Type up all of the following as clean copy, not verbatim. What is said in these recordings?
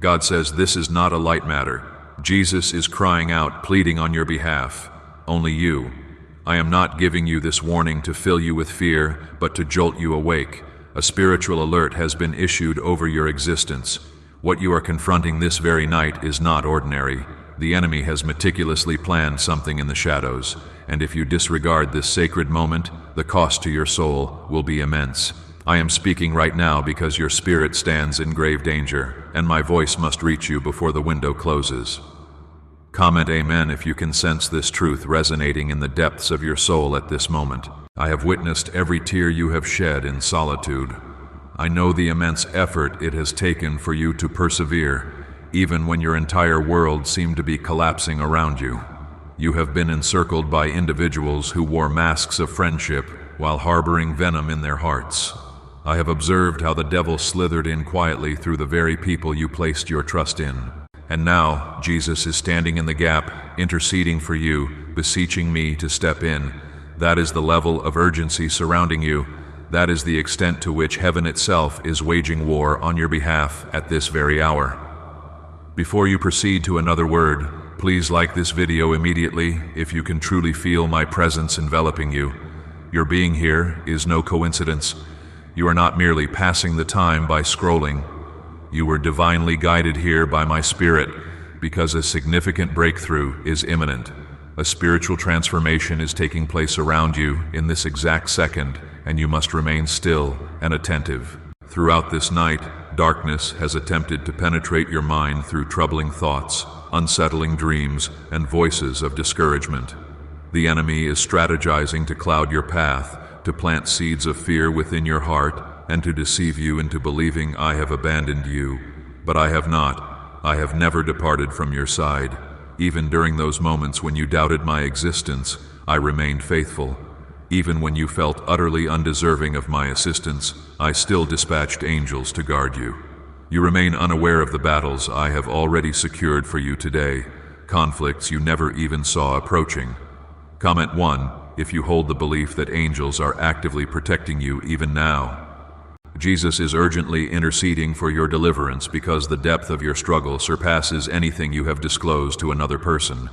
God says this is not a light matter. Jesus is crying out, pleading on your behalf. Only you. I am not giving you this warning to fill you with fear, but to jolt you awake. A spiritual alert has been issued over your existence. What you are confronting this very night is not ordinary. The enemy has meticulously planned something in the shadows, and if you disregard this sacred moment, the cost to your soul will be immense. I am speaking right now because your spirit stands in grave danger, and my voice must reach you before the window closes. Comment Amen if you can sense this truth resonating in the depths of your soul at this moment. I have witnessed every tear you have shed in solitude. I know the immense effort it has taken for you to persevere, even when your entire world seemed to be collapsing around you. You have been encircled by individuals who wore masks of friendship while harboring venom in their hearts. I have observed how the devil slithered in quietly through the very people you placed your trust in. And now, Jesus is standing in the gap, interceding for you, beseeching me to step in. That is the level of urgency surrounding you. That is the extent to which heaven itself is waging war on your behalf at this very hour. Before you proceed to another word, please like this video immediately if you can truly feel my presence enveloping you. Your being here is no coincidence. You are not merely passing the time by scrolling. You were divinely guided here by my Spirit because a significant breakthrough is imminent. A spiritual transformation is taking place around you in this exact second, and you must remain still and attentive. Throughout this night, darkness has attempted to penetrate your mind through troubling thoughts, unsettling dreams, and voices of discouragement. The enemy is strategizing to cloud your path, to plant seeds of fear within your heart, and to deceive you into believing I have abandoned you. But I have not. I have never departed from your side. Even during those moments when you doubted my existence, I remained faithful. Even when you felt utterly undeserving of my assistance, I still dispatched angels to guard you. You remain unaware of the battles I have already secured for you today, conflicts you never even saw approaching. Comment 1 if you hold the belief that angels are actively protecting you even now. Jesus is urgently interceding for your deliverance because the depth of your struggle surpasses anything you have disclosed to another person.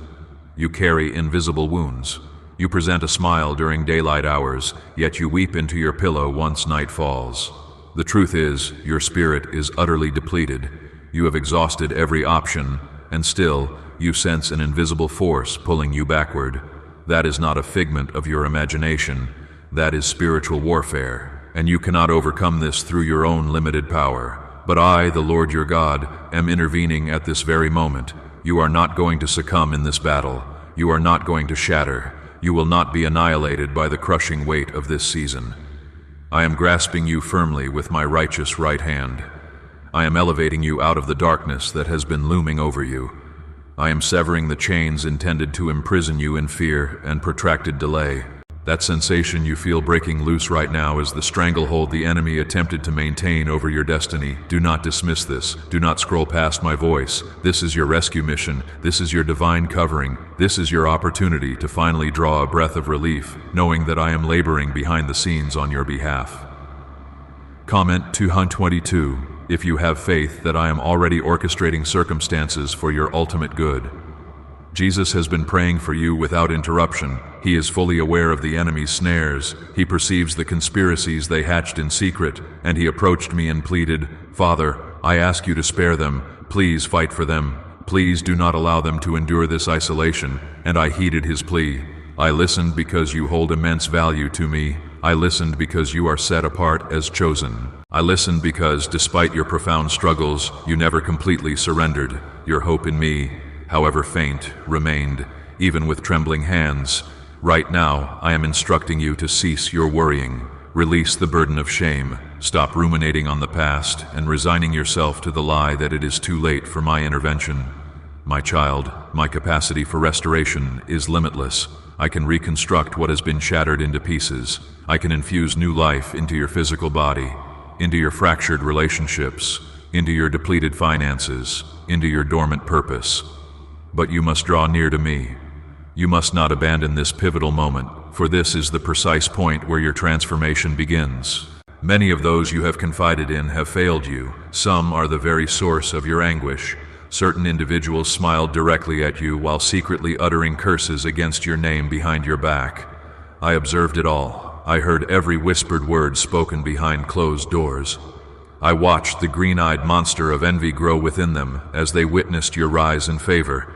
You carry invisible wounds. You present a smile during daylight hours, yet you weep into your pillow once night falls. The truth is, your spirit is utterly depleted. You have exhausted every option, and still, you sense an invisible force pulling you backward. That is not a figment of your imagination. That is spiritual warfare, and you cannot overcome this through your own limited power. But I, the Lord your God, am intervening at this very moment. You are not going to succumb in this battle. You are not going to shatter. You will not be annihilated by the crushing weight of this season. I am grasping you firmly with my righteous right hand. I am elevating you out of the darkness that has been looming over you. I am severing the chains intended to imprison you in fear and protracted delay. That sensation you feel breaking loose right now is the stranglehold the enemy attempted to maintain over your destiny. Do not dismiss this. Do not scroll past my voice. This is your rescue mission. This is your divine covering. This is your opportunity to finally draw a breath of relief, knowing that I am laboring behind the scenes on your behalf. Comment 222 if you have faith that I am already orchestrating circumstances for your ultimate good. Jesus has been praying for you without interruption. He is fully aware of the enemy's snares. He perceives the conspiracies they hatched in secret, and he approached me and pleaded, "Father, I ask you to spare them. Please fight for them. Please do not allow them to endure this isolation." And I heeded his plea. I listened because you hold immense value to me. I listened because you are set apart as chosen. I listened because, despite your profound struggles, you never completely surrendered. Your hope in me, however faint, remained, even with trembling hands. Right now, I am instructing you to cease your worrying. Release the burden of shame. Stop ruminating on the past and resigning yourself to the lie that it is too late for my intervention. My child, my capacity for restoration is limitless. I can reconstruct what has been shattered into pieces. I can infuse new life into your physical body, into your fractured relationships, into your depleted finances, into your dormant purpose. But you must draw near to me. You must not abandon this pivotal moment, for this is the precise point where your transformation begins. Many of those you have confided in have failed you. Some are the very source of your anguish. Certain individuals smiled directly at you while secretly uttering curses against your name behind your back. I observed it all. I heard every whispered word spoken behind closed doors. I watched the green-eyed monster of envy grow within them as they witnessed your rise in favor.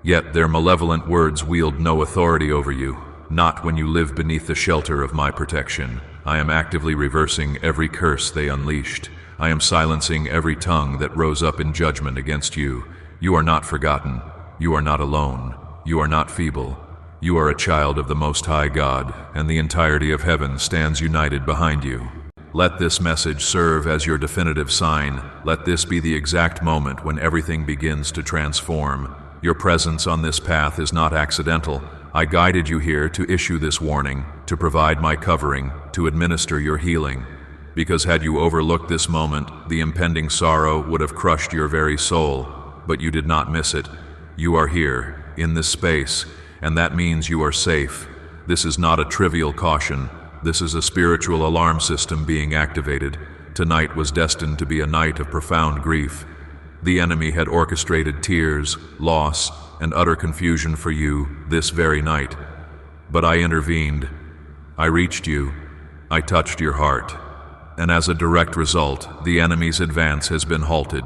Yet their malevolent words wield no authority over you, not when you live beneath the shelter of my protection. I am actively reversing every curse they unleashed. I am silencing every tongue that rose up in judgment against you. You are not forgotten. You are not alone. You are not feeble. You are a child of the Most High God, and the entirety of heaven stands united behind you. Let this message serve as your definitive sign. Let this be the exact moment when everything begins to transform. Your presence on this path is not accidental. I guided you here to issue this warning, to provide my covering, to administer your healing. Because had you overlooked this moment, the impending sorrow would have crushed your very soul. But you did not miss it. You are here, in this space, and that means you are safe. This is not a trivial caution. This is a spiritual alarm system being activated. Tonight was destined to be a night of profound grief. The enemy had orchestrated tears, loss, and utter confusion for you this very night. But I intervened. I reached you. I touched your heart. And as a direct result, the enemy's advance has been halted.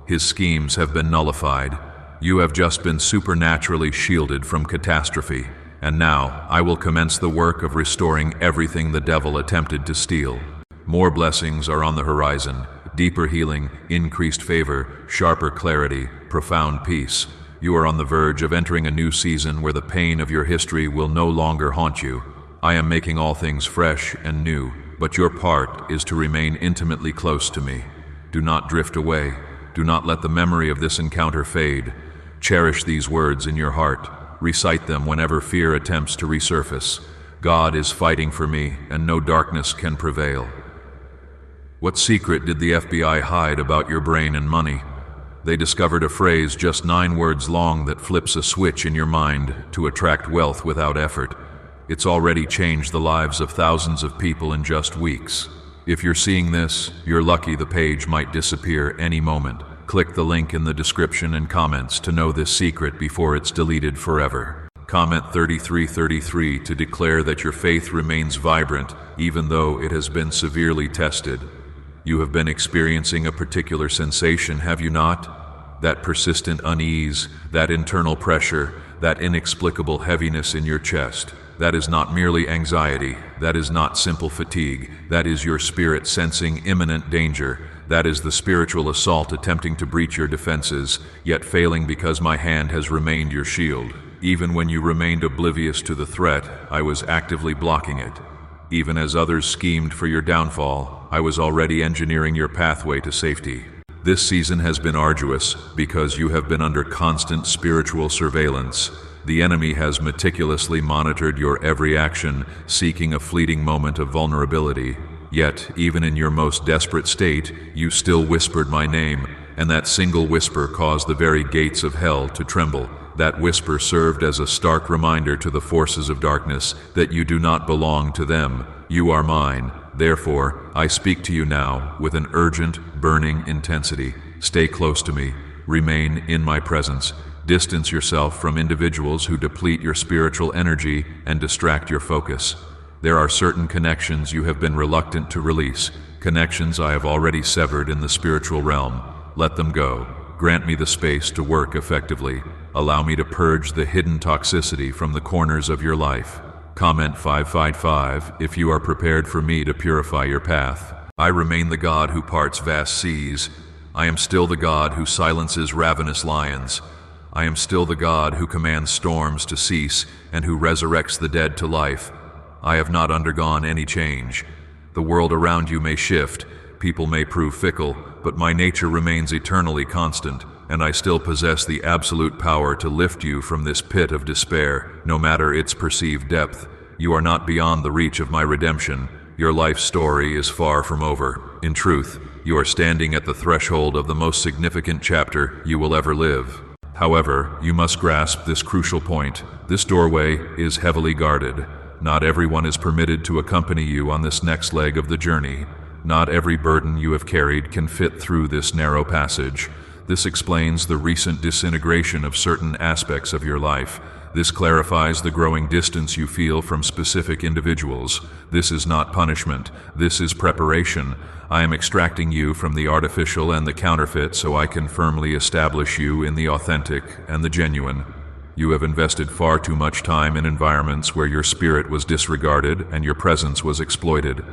His schemes have been nullified. You have just been supernaturally shielded from catastrophe. And now, I will commence the work of restoring everything the devil attempted to steal. More blessings are on the horizon. Deeper healing, increased favor, sharper clarity, profound peace. You are on the verge of entering a new season where the pain of your history will no longer haunt you. I am making all things fresh and new, but your part is to remain intimately close to me. Do not drift away. Do not let the memory of this encounter fade. Cherish these words in your heart. Recite them whenever fear attempts to resurface. God is fighting for me, and no darkness can prevail. What secret did the FBI hide about your brain and money? They discovered a phrase just 9 words long that flips a switch in your mind to attract wealth without effort. It's already changed the lives of thousands of people in just weeks. If you're seeing this, you're lucky the page might disappear any moment. Click the link in the description and comments to know this secret before it's deleted forever. Comment 3333 to declare that your faith remains vibrant even though it has been severely tested. You have been experiencing a particular sensation, have you not? That persistent unease, that internal pressure, that inexplicable heaviness in your chest. That is not merely anxiety. That is not simple fatigue. That is your spirit sensing imminent danger. That is the spiritual assault attempting to breach your defenses, yet failing because my hand has remained your shield. Even when you remained oblivious to the threat, I was actively blocking it. Even as others schemed for your downfall, I was already engineering your pathway to safety. This season has been arduous because you have been under constant spiritual surveillance. The enemy has meticulously monitored your every action, seeking a fleeting moment of vulnerability. Yet, even in your most desperate state, you still whispered my name, and that single whisper caused the very gates of hell to tremble. That whisper served as a stark reminder to the forces of darkness that you do not belong to them. You are mine. Therefore, I speak to you now with an urgent, burning intensity. Stay close to me. Remain in my presence. Distance yourself from individuals who deplete your spiritual energy and distract your focus. There are certain connections you have been reluctant to release, connections I have already severed in the spiritual realm. Let them go. Grant me the space to work effectively. Allow me to purge the hidden toxicity from the corners of your life. Comment 555 if you are prepared for me to purify your path. I remain the God who parts vast seas. I am still the God who silences ravenous lions. I am still the God who commands storms to cease and who resurrects the dead to life. I have not undergone any change. The world around you may shift, people may prove fickle, but my nature remains eternally constant, and I still possess the absolute power to lift you from this pit of despair, no matter its perceived depth. You are not beyond the reach of my redemption. Your life story is far from over. In truth, you are standing at the threshold of the most significant chapter you will ever live. However, you must grasp this crucial point. This doorway is heavily guarded. Not everyone is permitted to accompany you on this next leg of the journey. Not every burden you have carried can fit through this narrow passage. This explains the recent disintegration of certain aspects of your life. This clarifies the growing distance you feel from specific individuals. This is not punishment. This is preparation. I am extracting you from the artificial and the counterfeit so I can firmly establish you in the authentic and the genuine. You have invested far too much time in environments where your spirit was disregarded and your presence was exploited.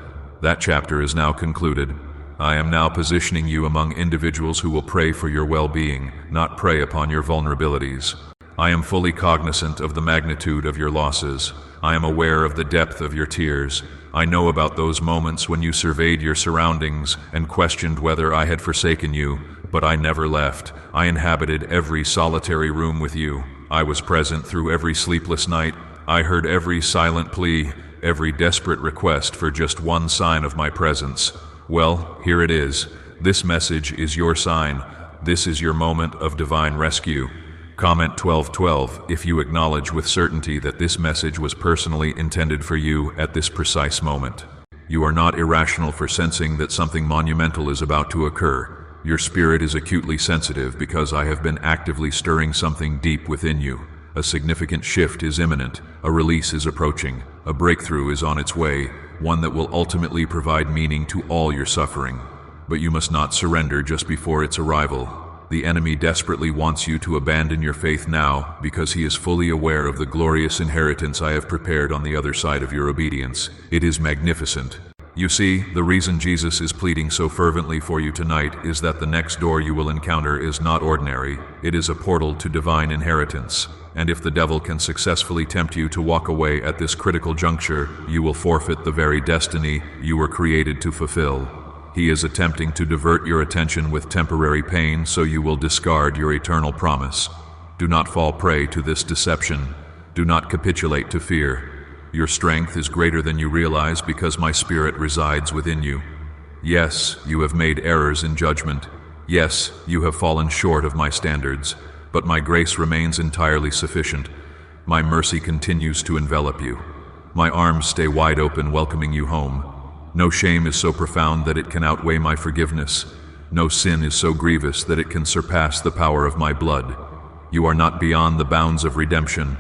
That chapter is now concluded. I am now positioning you among individuals who will pray for your well-being, not prey upon your vulnerabilities. I am fully cognizant of the magnitude of your losses. I am aware of the depth of your tears. I know about those moments when you surveyed your surroundings and questioned whether I had forsaken you, but I never left. I inhabited every solitary room with you. I was present through every sleepless night. I heard every silent plea, every desperate request for just one sign of my presence. Well, here it is. This message is your sign. This is your moment of divine rescue. Comment 1212 if you acknowledge with certainty that this message was personally intended for you at this precise moment. You are not irrational for sensing that something monumental is about to occur. Your spirit is acutely sensitive because I have been actively stirring something deep within you. A significant shift is imminent. A release is approaching. A breakthrough is on its way, one that will ultimately provide meaning to all your suffering. But you must not surrender just before its arrival. The enemy desperately wants you to abandon your faith now because he is fully aware of the glorious inheritance I have prepared on the other side of your obedience. It is magnificent. You see, the reason Jesus is pleading so fervently for you tonight is that the next door you will encounter is not ordinary. It is a portal to divine inheritance. And if the devil can successfully tempt you to walk away at this critical juncture, you will forfeit the very destiny you were created to fulfill. He is attempting to divert your attention with temporary pain so you will discard your eternal promise. Do not fall prey to this deception. Do not capitulate to fear. Your strength is greater than you realize because my spirit resides within you. Yes, you have made errors in judgment. Yes, you have fallen short of my standards, but my grace remains entirely sufficient. My mercy continues to envelop you. My arms stay wide open, welcoming you home. No shame is so profound that it can outweigh my forgiveness. No sin is so grievous that it can surpass the power of my blood. You are not beyond the bounds of redemption.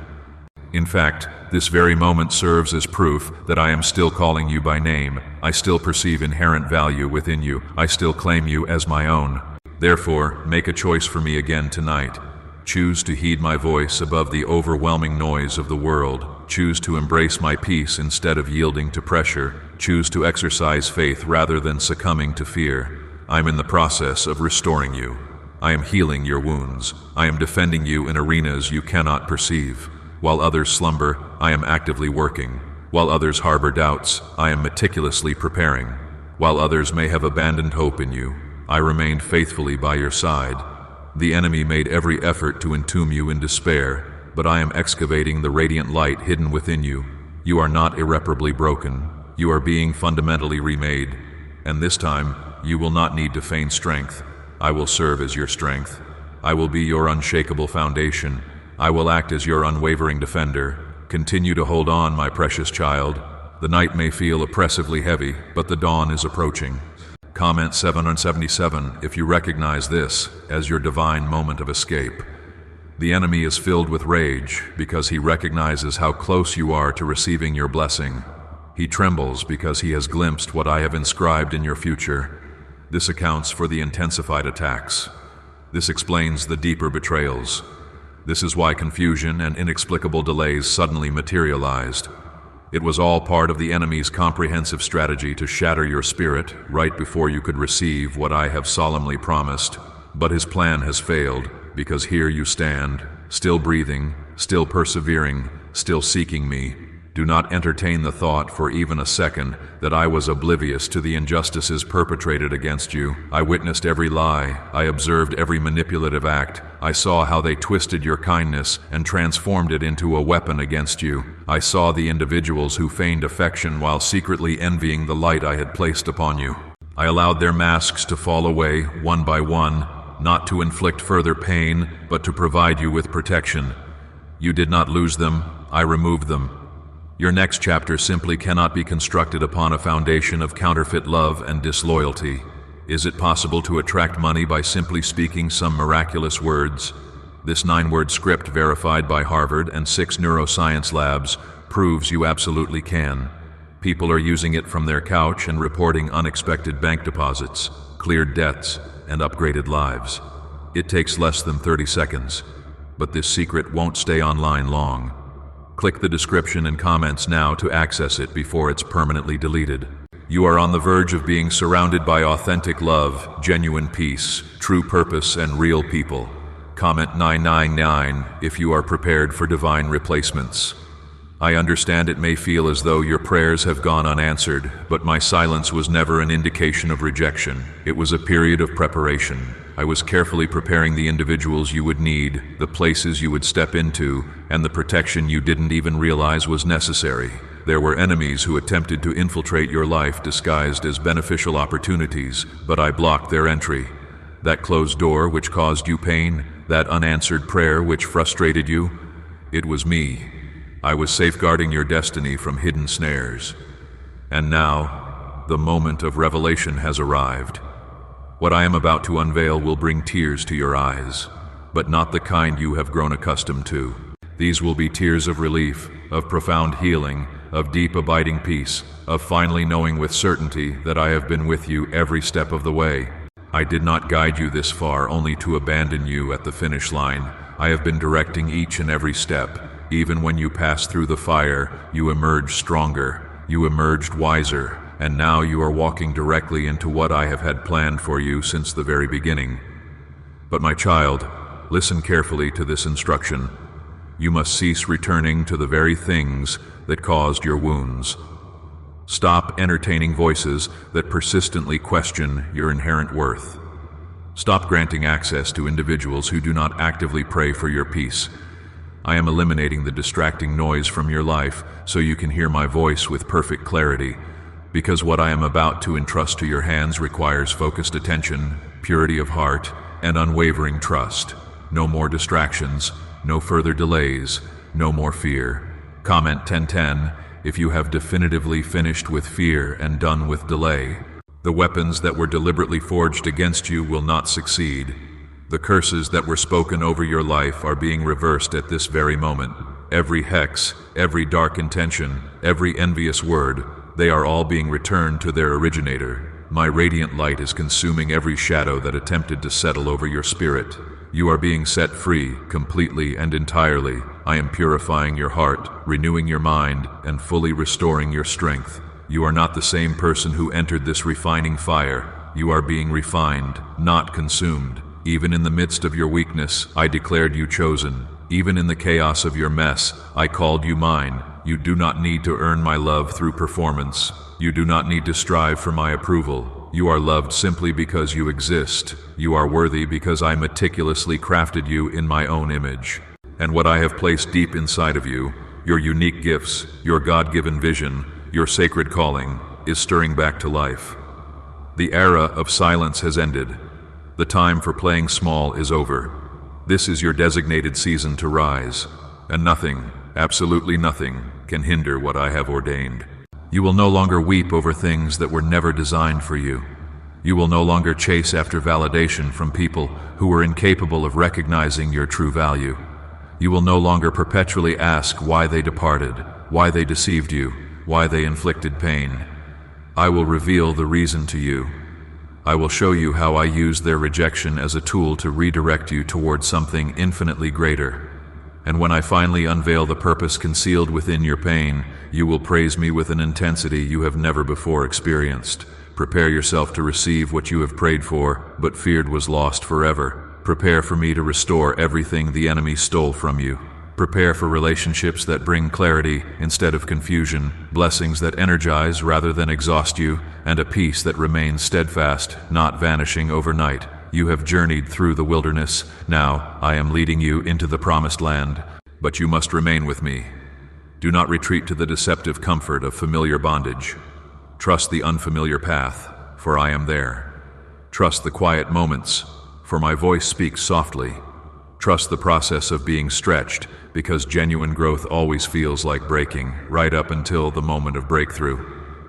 In fact, this very moment serves as proof that I am still calling you by name. I still perceive inherent value within you. I still claim you as my own. Therefore, make a choice for me again tonight. Choose to heed my voice above the overwhelming noise of the world. Choose to embrace my peace instead of yielding to pressure. Choose to exercise faith rather than succumbing to fear. I am in the process of restoring you. I am healing your wounds. I am defending you in arenas you cannot perceive. While others slumber, I am actively working. While others harbor doubts, I am meticulously preparing. While others may have abandoned hope in you, I remained faithfully by your side. The enemy made every effort to entomb you in despair, but I am excavating the radiant light hidden within you. You are not irreparably broken. You are being fundamentally remade. And this time, you will not need to feign strength. I will serve as your strength. I will be your unshakable foundation. I will act as your unwavering defender. Continue to hold on, my precious child. The night may feel oppressively heavy, but the dawn is approaching. Comment 777 if you recognize this as your divine moment of escape. The enemy is filled with rage because he recognizes how close you are to receiving your blessing. He trembles because he has glimpsed what I have inscribed in your future. This accounts for the intensified attacks. This explains the deeper betrayals. This is why confusion and inexplicable delays suddenly materialized. It was all part of the enemy's comprehensive strategy to shatter your spirit right before you could receive what I have solemnly promised. But his plan has failed, because here you stand, still breathing, still persevering, still seeking me. Do not entertain the thought for even a second that I was oblivious to the injustices perpetrated against you. I witnessed every lie. I observed every manipulative act. I saw how they twisted your kindness and transformed it into a weapon against you. I saw the individuals who feigned affection while secretly envying the light I had placed upon you. I allowed their masks to fall away one by one, not to inflict further pain, but to provide you with protection. You did not lose them. I removed them. Your next chapter simply cannot be constructed upon a foundation of counterfeit love and disloyalty. Is it possible to attract money by simply speaking some miraculous words? This 9-word script, verified by Harvard and 6 neuroscience labs, proves you absolutely can. People are using it from their couch and reporting unexpected bank deposits, cleared debts, and upgraded lives. It takes less than 30 seconds, but this secret won't stay online long. Click the description and comments now to access it before it's permanently deleted. You are on the verge of being surrounded by authentic love, genuine peace, true purpose, and real people. Comment 999 if you are prepared for divine replacements. I understand it may feel as though your prayers have gone unanswered, but my silence was never an indication of rejection. It was a period of preparation. I was carefully preparing the individuals you would need, the places you would step into, and the protection you didn't even realize was necessary. There were enemies who attempted to infiltrate your life disguised as beneficial opportunities, but I blocked their entry. That closed door which caused you pain, that unanswered prayer which frustrated you, it was me. I was safeguarding your destiny from hidden snares. And now, the moment of revelation has arrived. What I am about to unveil will bring tears to your eyes, but not the kind you have grown accustomed to. These will be tears of relief, of profound healing, of deep abiding peace, of finally knowing with certainty that I have been with you every step of the way. I did not guide you this far only to abandon you at the finish line. I have been directing each and every step. Even when you passed through the fire, you emerged stronger, you emerged wiser, and now you are walking directly into what I have had planned for you since the very beginning. But my child, listen carefully to this instruction. You must cease returning to the very things that caused your wounds. Stop entertaining voices that persistently question your inherent worth. Stop granting access to individuals who do not actively pray for your peace. I am eliminating the distracting noise from your life so you can hear my voice with perfect clarity, because what I am about to entrust to your hands requires focused attention, purity of heart, and unwavering trust. No more distractions, no further delays, no more fear. Comment 1010 if you have definitively finished with fear and done with delay. The weapons that were deliberately forged against you will not succeed. The curses that were spoken over your life are being reversed at this very moment. Every hex, every dark intention, every envious word, they are all being returned to their originator. My radiant light is consuming every shadow that attempted to settle over your spirit. You are being set free, completely and entirely. I am purifying your heart, renewing your mind, and fully restoring your strength. You are not the same person who entered this refining fire. You are being refined, not consumed. Even in the midst of your weakness, I declared you chosen. Even in the chaos of your mess, I called you mine. You do not need to earn my love through performance. You do not need to strive for my approval. You are loved simply because you exist. You are worthy because I meticulously crafted you in my own image. And what I have placed deep inside of you, your unique gifts, your God-given vision, your sacred calling, is stirring back to life. The era of silence has ended. The time for playing small is over. This is your designated season to rise, and nothing, absolutely nothing, can hinder what I have ordained. You will no longer weep over things that were never designed for you. You will no longer chase after validation from people who were incapable of recognizing your true value. You will no longer perpetually ask why they departed, why they deceived you, why they inflicted pain. I will reveal the reason to you. I will show you how I used their rejection as a tool to redirect you towards something infinitely greater. And when I finally unveil the purpose concealed within your pain, you will praise me with an intensity you have never before experienced. Prepare yourself to receive what you have prayed for, but feared was lost forever. Prepare for me to restore everything the enemy stole from you. Prepare for relationships that bring clarity instead of confusion, blessings that energize rather than exhaust you, and a peace that remains steadfast, not vanishing overnight. You have journeyed through the wilderness. Now I am leading you into the promised land. But you must remain with me. Do not retreat to the deceptive comfort of familiar bondage. Trust the unfamiliar path, for I am there. Trust the quiet moments, for my voice speaks softly. Trust the process of being stretched, because genuine growth always feels like breaking, right up until the moment of breakthrough.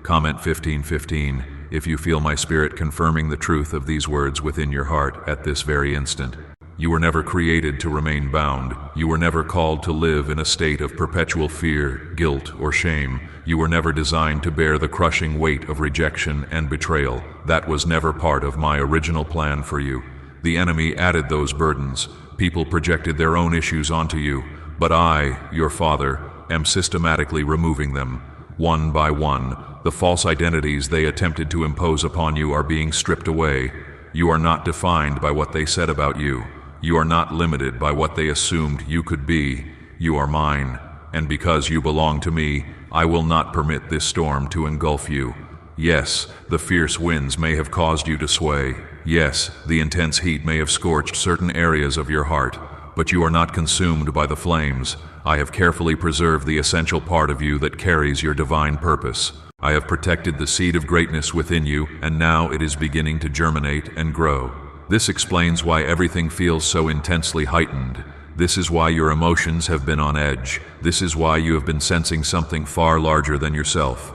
Comment 1515 if you feel my spirit confirming the truth of these words within your heart at this very instant. You were never created to remain bound. You were never called to live in a state of perpetual fear, guilt, or shame. You were never designed to bear the crushing weight of rejection and betrayal. That was never part of my original plan for you. The enemy added those burdens. People projected their own issues onto you, but I, your Father, am systematically removing them. One by one, the false identities they attempted to impose upon you are being stripped away. You are not defined by what they said about you. You are not limited by what they assumed you could be. You are mine, and because you belong to me, I will not permit this storm to engulf you. Yes, the fierce winds may have caused you to sway. Yes, the intense heat may have scorched certain areas of your heart, but you are not consumed by the flames. I have carefully preserved the essential part of you that carries your divine purpose. I have protected the seed of greatness within you, and now it is beginning to germinate and grow. This explains why everything feels so intensely heightened. This is why your emotions have been on edge. This is why you have been sensing something far larger than yourself.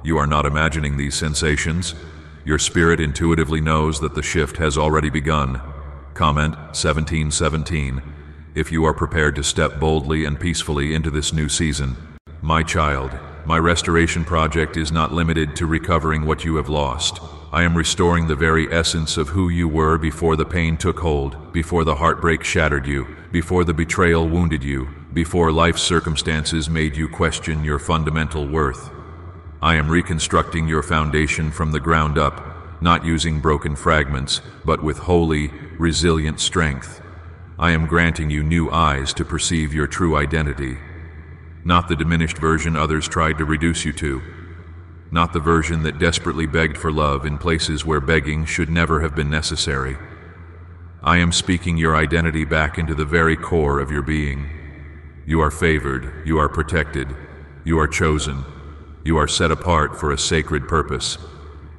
You are not imagining these sensations. Your spirit intuitively knows that the shift has already begun. Comment 1717 if you are prepared to step boldly and peacefully into this new season. My child, my restoration project is not limited to recovering what you have lost. I am restoring the very essence of who you were before the pain took hold, before the heartbreak shattered you, before the betrayal wounded you, before life's circumstances made you question your fundamental worth. I am reconstructing your foundation from the ground up, not using broken fragments, but with holy, resilient strength. I am granting you new eyes to perceive your true identity. Not the diminished version others tried to reduce you to. Not the version that desperately begged for love in places where begging should never have been necessary. I am speaking your identity back into the very core of your being. You are favored, you are protected, you are chosen, you are set apart for a sacred purpose,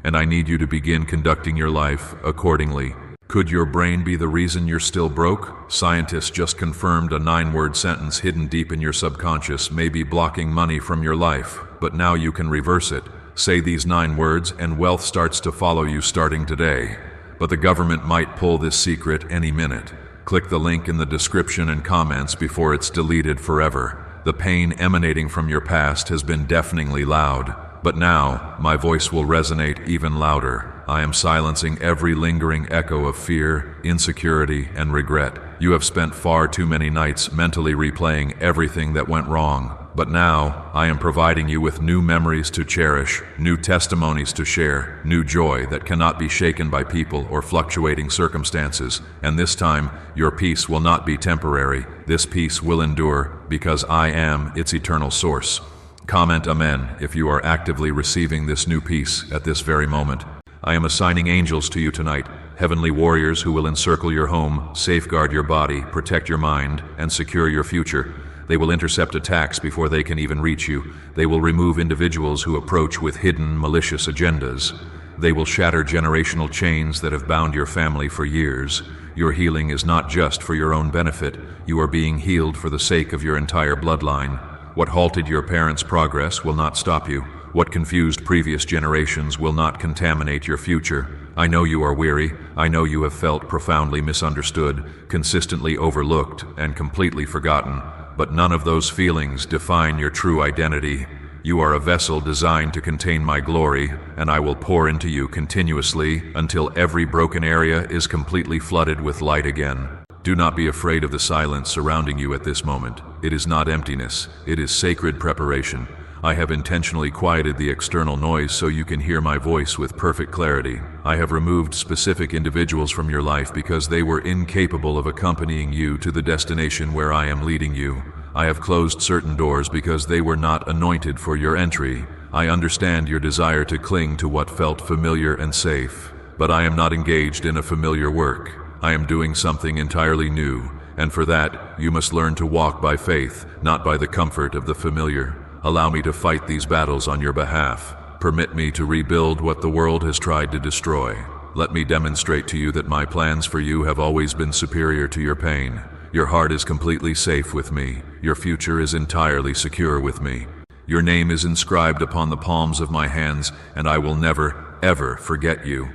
and I need you to begin conducting your life accordingly. Could your brain be the reason you're still broke? Scientists just confirmed a 9-word sentence hidden deep in your subconscious may be blocking money from your life, but now you can reverse it. Say these 9 words and wealth starts to follow you starting today. But the government might pull this secret any minute. Click the link in the description and comments before it's deleted forever. The pain emanating from your past has been deafeningly loud, but now my voice will resonate even louder. I am silencing every lingering echo of fear, insecurity, and regret. You have spent far too many nights mentally replaying everything that went wrong. But now, I am providing you with new memories to cherish, new testimonies to share, new joy that cannot be shaken by people or fluctuating circumstances. And this time, your peace will not be temporary. This peace will endure, because I am its eternal source. Comment Amen if you are actively receiving this new peace at this very moment. I am assigning angels to you tonight, heavenly warriors who will encircle your home, safeguard your body, protect your mind, and secure your future. They will intercept attacks before they can even reach you. They will remove individuals who approach with hidden, malicious agendas. They will shatter generational chains that have bound your family for years. Your healing is not just for your own benefit. You are being healed for the sake of your entire bloodline. What halted your parents' progress will not stop you. What confused previous generations will not contaminate your future. I know you are weary. I know you have felt profoundly misunderstood, consistently overlooked, and completely forgotten. But none of those feelings define your true identity. You are a vessel designed to contain my glory, and I will pour into you continuously until every broken area is completely flooded with light again. Do not be afraid of the silence surrounding you at this moment. It is not emptiness. It is sacred preparation. I have intentionally quieted the external noise so you can hear my voice with perfect clarity. I have removed specific individuals from your life because they were incapable of accompanying you to the destination where I am leading you. I have closed certain doors because they were not anointed for your entry. I understand your desire to cling to what felt familiar and safe, but I am not engaged in a familiar work. I am doing something entirely new, and for that, you must learn to walk by faith, not by the comfort of the familiar. Allow me to fight these battles on your behalf. Permit me to rebuild what the world has tried to destroy. Let me demonstrate to you that my plans for you have always been superior to your pain. Your heart is completely safe with me. Your future is entirely secure with me. Your name is inscribed upon the palms of my hands, and I will never, ever forget you.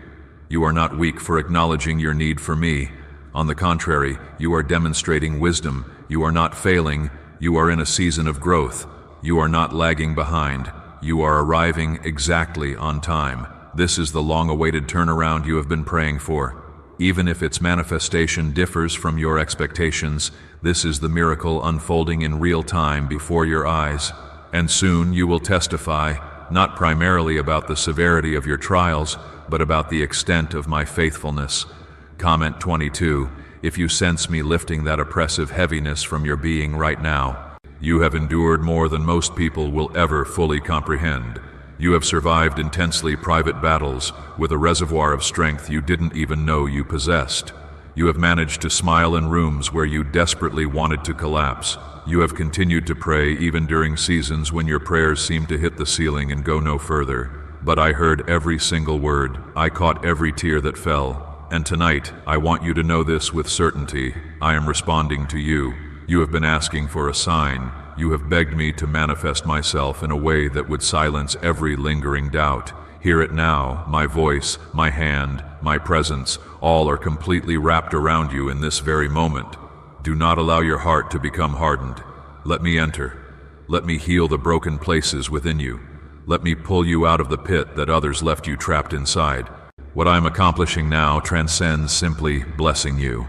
You are not weak for acknowledging your need for me. On the contrary, you are demonstrating wisdom. You are not failing. You are in a season of growth. You are not lagging behind. You are arriving exactly on time. This is the long-awaited turnaround you have been praying for. Even if its manifestation differs from your expectations, this is the miracle unfolding in real time before your eyes. And soon you will testify, not primarily about the severity of your trials, but about the extent of my faithfulness. Comment 22. If you sense me lifting that oppressive heaviness from your being right now, you have endured more than most people will ever fully comprehend. You have survived intensely private battles with a reservoir of strength you didn't even know you possessed. You have managed to smile in rooms where you desperately wanted to collapse. You have continued to pray even during seasons when your prayers seemed to hit the ceiling and go no further. But I heard every single word. I caught every tear that fell. And tonight, I want you to know this with certainty. I am responding to you. You have been asking for a sign. You have begged me to manifest myself in a way that would silence every lingering doubt. Hear it now. My voice, my hand, my presence, all are completely wrapped around you in this very moment. Do not allow your heart to become hardened. Let me enter. Let me heal the broken places within you. Let me pull you out of the pit that others left you trapped inside. What I am accomplishing now transcends simply blessing you.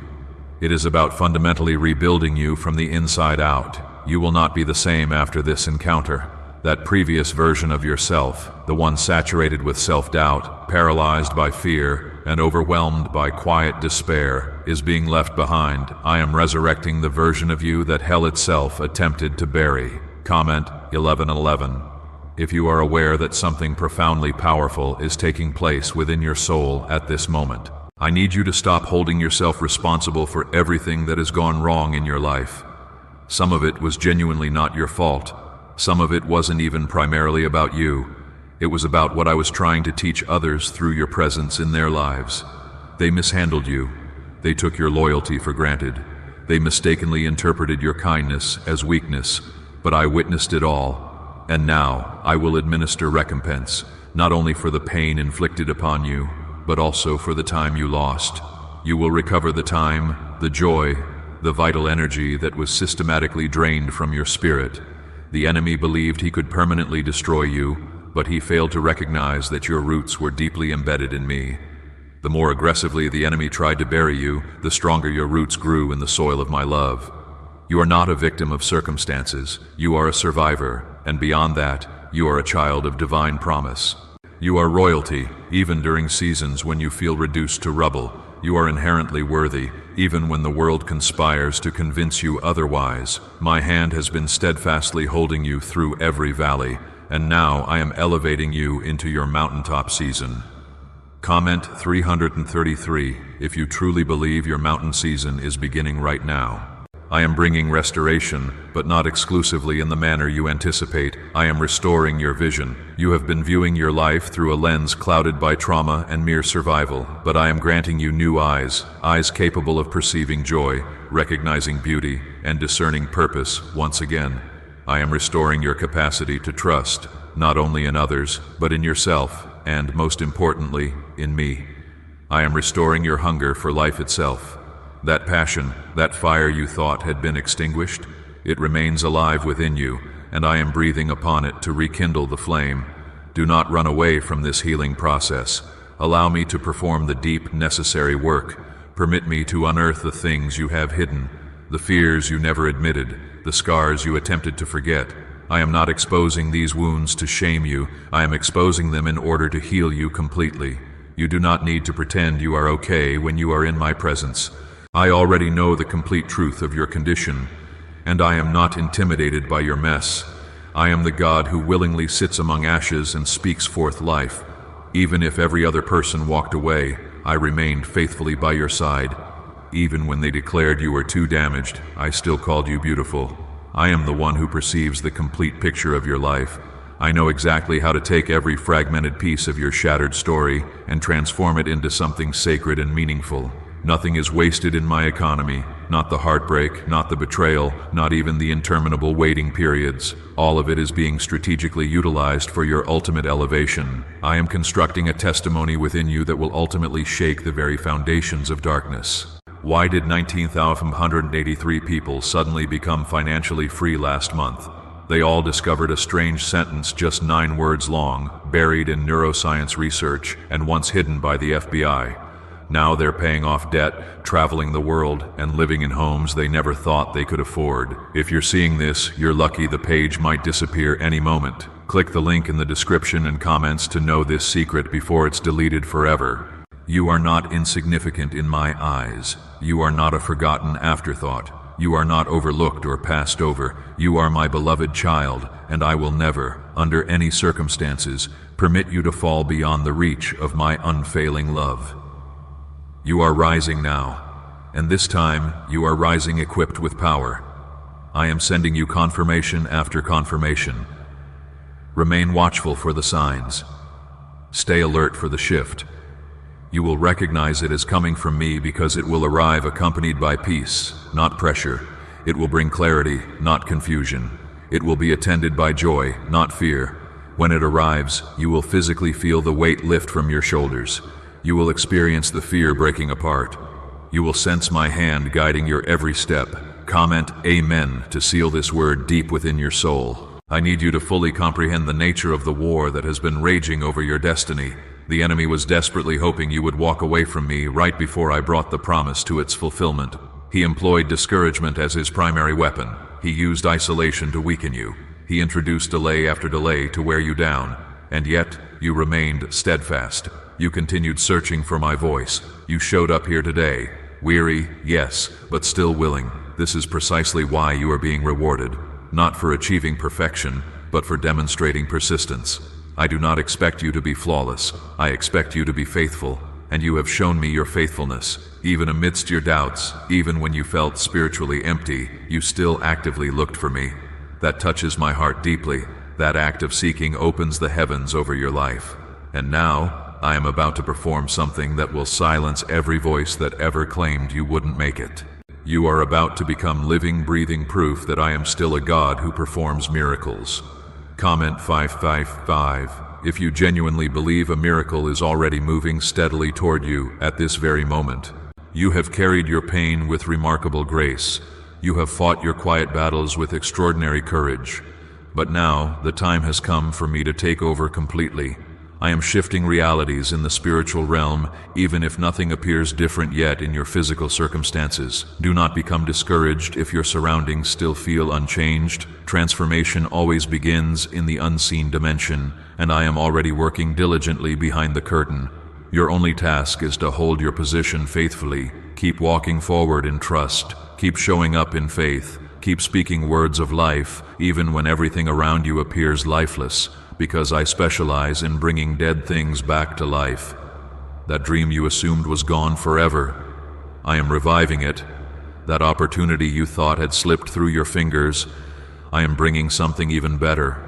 It is about fundamentally rebuilding you from the inside out. You will not be the same after this encounter. That previous version of yourself, the one saturated with self-doubt, paralyzed by fear, and overwhelmed by quiet despair, is being left behind. I am resurrecting the version of you that hell itself attempted to bury. Comment 11:11. If you are aware that something profoundly powerful is taking place within your soul at this moment, I need you to stop holding yourself responsible for everything that has gone wrong in your life. Some of it was genuinely not your fault. Some of it wasn't even primarily about you. It was about what I was trying to teach others through your presence in their lives. They mishandled you. They took your loyalty for granted. They mistakenly interpreted your kindness as weakness, but I witnessed it all. And now I will administer recompense, not only for the pain inflicted upon you, but also for the time you lost. You will recover the time, the joy, the vital energy that was systematically drained from your spirit. The enemy believed he could permanently destroy you, but he failed to recognize that your roots were deeply embedded in me. The more aggressively the enemy tried to bury you, the stronger your roots grew in the soil of my love. You are not a victim of circumstances. You are a survivor, and beyond that, you are a child of divine promise. You are royalty, even during seasons when you feel reduced to rubble. You are inherently worthy, even when the world conspires to convince you otherwise. My hand has been steadfastly holding you through every valley, and now I am elevating you into your mountaintop season. Comment 333 if you truly believe your mountain season is beginning right now. I am bringing restoration, but not exclusively in the manner you anticipate. I am restoring your vision. You have been viewing your life through a lens clouded by trauma and mere survival, but I am granting you new eyes, eyes capable of perceiving joy, recognizing beauty, and discerning purpose once again. I am restoring your capacity to trust, not only in others, but in yourself, and most importantly, in me. I am restoring your hunger for life itself. That passion, that fire you thought had been extinguished, it remains alive within you, and I am breathing upon it to rekindle the flame. Do not run away from this healing process. Allow me to perform the deep, necessary work. Permit me to unearth the things you have hidden, the fears you never admitted, the scars you attempted to forget. I am not exposing these wounds to shame you. I am exposing them in order to heal you completely. You do not need to pretend you are okay when you are in my presence. I already know the complete truth of your condition, and I am not intimidated by your mess. I am the God who willingly sits among ashes and speaks forth life. Even if every other person walked away, I remained faithfully by your side. Even when they declared you were too damaged, I still called you beautiful. I am the one who perceives the complete picture of your life. I know exactly how to take every fragmented piece of your shattered story and transform it into something sacred and meaningful. Nothing is wasted in my economy. not the heartbreak, not the betrayal, not even the interminable waiting periods. All of it is being strategically utilized for your ultimate elevation. I am constructing a testimony within you that will ultimately shake the very foundations of darkness. Why did 19,183 people suddenly become financially free last month? They all discovered a strange sentence just 9 words long, buried in neuroscience research and once hidden by the FBI. Now they're paying off debt, traveling the world, and living in homes they never thought they could afford. If you're seeing this, you're lucky. The page might disappear any moment. Click the link in the description and comments to know this secret before it's deleted forever. You are not insignificant in my eyes. You are not a forgotten afterthought. You are not overlooked or passed over. You are my beloved child, and I will never, under any circumstances, permit you to fall beyond the reach of my unfailing love. You are rising now, and this time you are rising equipped with power. I am sending you confirmation after confirmation. Remain watchful for the signs. Stay alert for the shift. You will recognize it as coming from me because it will arrive accompanied by peace, not pressure. It will bring clarity, not confusion. It will be attended by joy, not fear. When it arrives, you will physically feel the weight lift from your shoulders. You will experience the fear breaking apart. You will sense my hand guiding your every step. Comment Amen to seal this word deep within your soul. I need you to fully comprehend the nature of the war that has been raging over your destiny. The enemy was desperately hoping you would walk away from me right before I brought the promise to its fulfillment. He employed discouragement as his primary weapon. He used isolation to weaken you. He introduced delay after delay to wear you down. And yet, you remained steadfast. You continued searching for my voice. You showed up here today. Weary, yes, but still willing. This is precisely why you are being rewarded. Not for achieving perfection, but for demonstrating persistence. I do not expect you to be flawless. I expect you to be faithful, and you have shown me your faithfulness. Even amidst your doubts, even when you felt spiritually empty, you still actively looked for me. That touches my heart deeply. That act of seeking opens the heavens over your life. And now, I am about to perform something that will silence every voice that ever claimed you wouldn't make it. You are about to become living, breathing proof that I am still a God who performs miracles. Comment 555 if you genuinely believe a miracle is already moving steadily toward you at this very moment. You have carried your pain with remarkable grace. You have fought your quiet battles with extraordinary courage. But now, the time has come for me to take over completely. I am shifting realities in the spiritual realm, even if nothing appears different yet in your physical circumstances. Do not become discouraged if your surroundings still feel unchanged. Transformation always begins in the unseen dimension, and I am already working diligently behind the curtain. Your only task is to hold your position faithfully. Keep walking forward in trust. Keep showing up in faith. Keep speaking words of life, even when everything around you appears lifeless. Because I specialize in bringing dead things back to life. That dream you assumed was gone forever, I am reviving it. That opportunity you thought had slipped through your fingers, I am bringing something even better.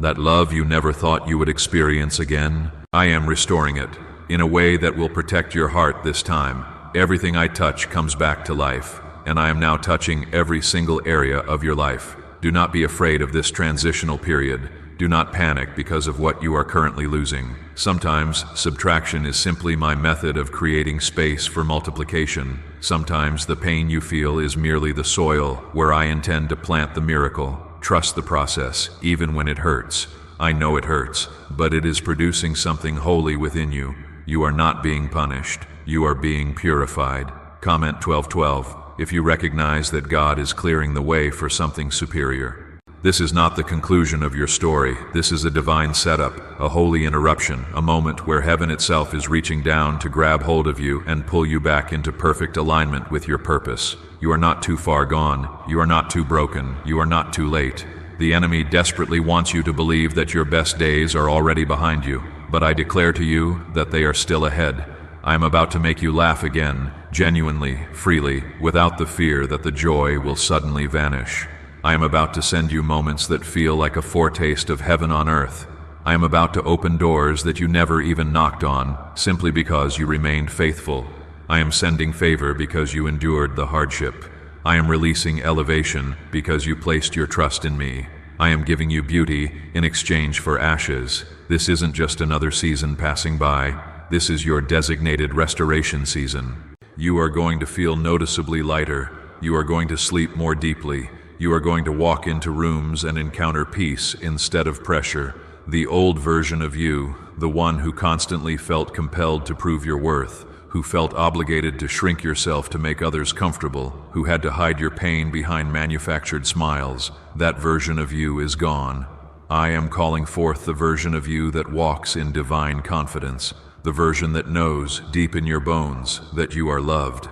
That love you never thought you would experience again, I am restoring it, in a way that will protect your heart this time. Everything I touch comes back to life, and I am now touching every single area of your life. Do not be afraid of this transitional period. Do not panic because of what you are currently losing. Sometimes, subtraction is simply my method of creating space for multiplication. Sometimes the pain you feel is merely the soil where I intend to plant the miracle. Trust the process, even when it hurts. I know it hurts, but it is producing something holy within you. You are not being punished. You are being purified. Comment 1212 if you recognize that God is clearing the way for something superior. This is not the conclusion of your story. This is a divine setup, a holy interruption, a moment where heaven itself is reaching down to grab hold of you and pull you back into perfect alignment with your purpose. You are not too far gone. You are not too broken. You are not too late. The enemy desperately wants you to believe that your best days are already behind you, but I declare to you that they are still ahead. I am about to make you laugh again, genuinely, freely, without the fear that the joy will suddenly vanish. I am about to send you moments that feel like a foretaste of heaven on earth. I am about to open doors that you never even knocked on, simply because you remained faithful. I am sending favor because you endured the hardship. I am releasing elevation because you placed your trust in me. I am giving you beauty in exchange for ashes. This isn't just another season passing by. This is your designated restoration season. You are going to feel noticeably lighter. You are going to sleep more deeply. You are going to walk into rooms and encounter peace instead of pressure. The old version of you, the one who constantly felt compelled to prove your worth, who felt obligated to shrink yourself to make others comfortable, who had to hide your pain behind manufactured smiles, that version of you is gone. I am calling forth the version of you that walks in divine confidence, the version that knows deep in your bones that you are loved,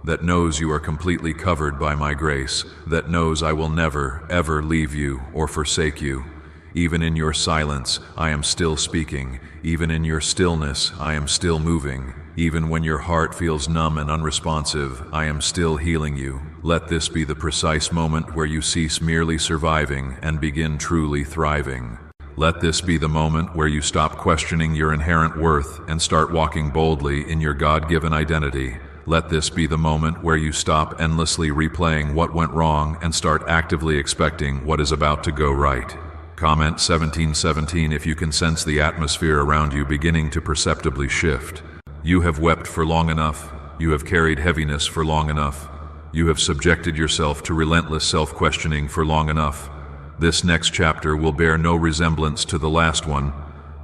that knows you are completely covered by my grace, that knows I will never, ever leave you or forsake you. Even in your silence, I am still speaking. Even in your stillness, I am still moving. Even when your heart feels numb and unresponsive, I am still healing you. Let this be the precise moment where you cease merely surviving and begin truly thriving. Let this be the moment where you stop questioning your inherent worth and start walking boldly in your God-given identity. Let this be the moment where you stop endlessly replaying what went wrong and start actively expecting what is about to go right. Comment 1717 if you can sense the atmosphere around you beginning to perceptibly shift. You have wept for long enough. You have carried heaviness for long enough. You have subjected yourself to relentless self-questioning for long enough. This next chapter will bear no resemblance to the last one.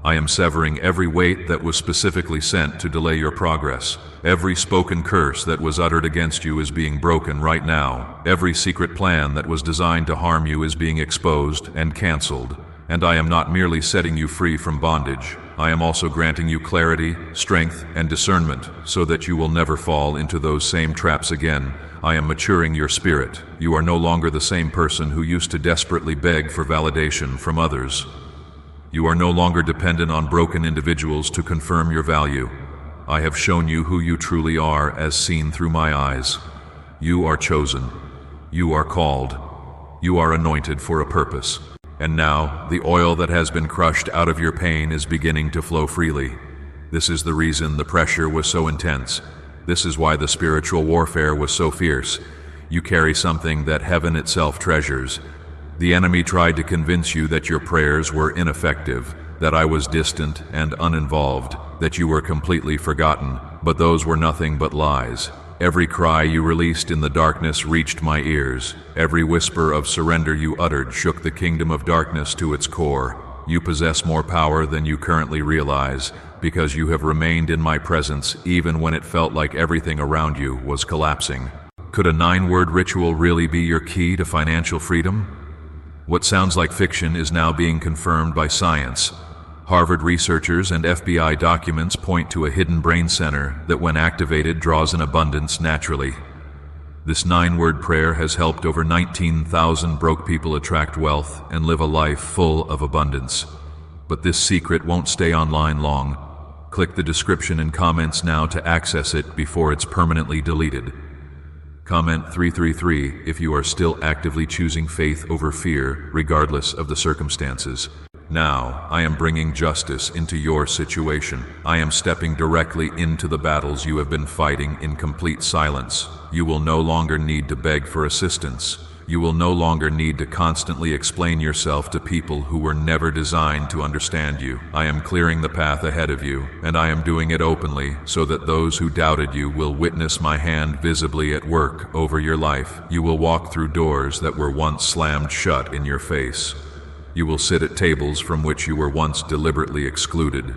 I am severing every weight that was specifically sent to delay your progress. Every spoken curse that was uttered against you is being broken right now. Every secret plan that was designed to harm you is being exposed and canceled. And I am not merely setting you free from bondage. I am also granting you clarity, strength, and discernment so that you will never fall into those same traps again. I am maturing your spirit. You are no longer the same person who used to desperately beg for validation from others. You are no longer dependent on broken individuals to confirm your value. I have shown you who you truly are as seen through my eyes. You are chosen. You are called. You are anointed for a purpose. And now, the oil that has been crushed out of your pain is beginning to flow freely. This is the reason the pressure was so intense. This is why the spiritual warfare was so fierce. You carry something that heaven itself treasures. The enemy tried to convince you that your prayers were ineffective, that I was distant and uninvolved, that you were completely forgotten, but those were nothing but lies. Every cry you released in the darkness reached my ears. Every whisper of surrender you uttered shook the kingdom of darkness to its core. You possess more power than you currently realize, because you have remained in my presence even when it felt like everything around you was collapsing. Could a 9-word ritual really be your key to financial freedom? What sounds like fiction is now being confirmed by science. Harvard researchers and FBI documents point to a hidden brain center that, when activated, draws in abundance naturally. This 9-word prayer has helped over 19,000 broke people attract wealth and live a life full of abundance. But this secret won't stay online long. Click the description and comments now to access it before it's permanently deleted. Comment 333 if you are still actively choosing faith over fear, regardless of the circumstances. Now, I am bringing justice into your situation. I am stepping directly into the battles you have been fighting in complete silence. You will no longer need to beg for assistance. You will no longer need to constantly explain yourself to people who were never designed to understand you. I am clearing the path ahead of you, and I am doing it openly so that those who doubted you will witness my hand visibly at work over your life. You will walk through doors that were once slammed shut in your face. You will sit at tables from which you were once deliberately excluded.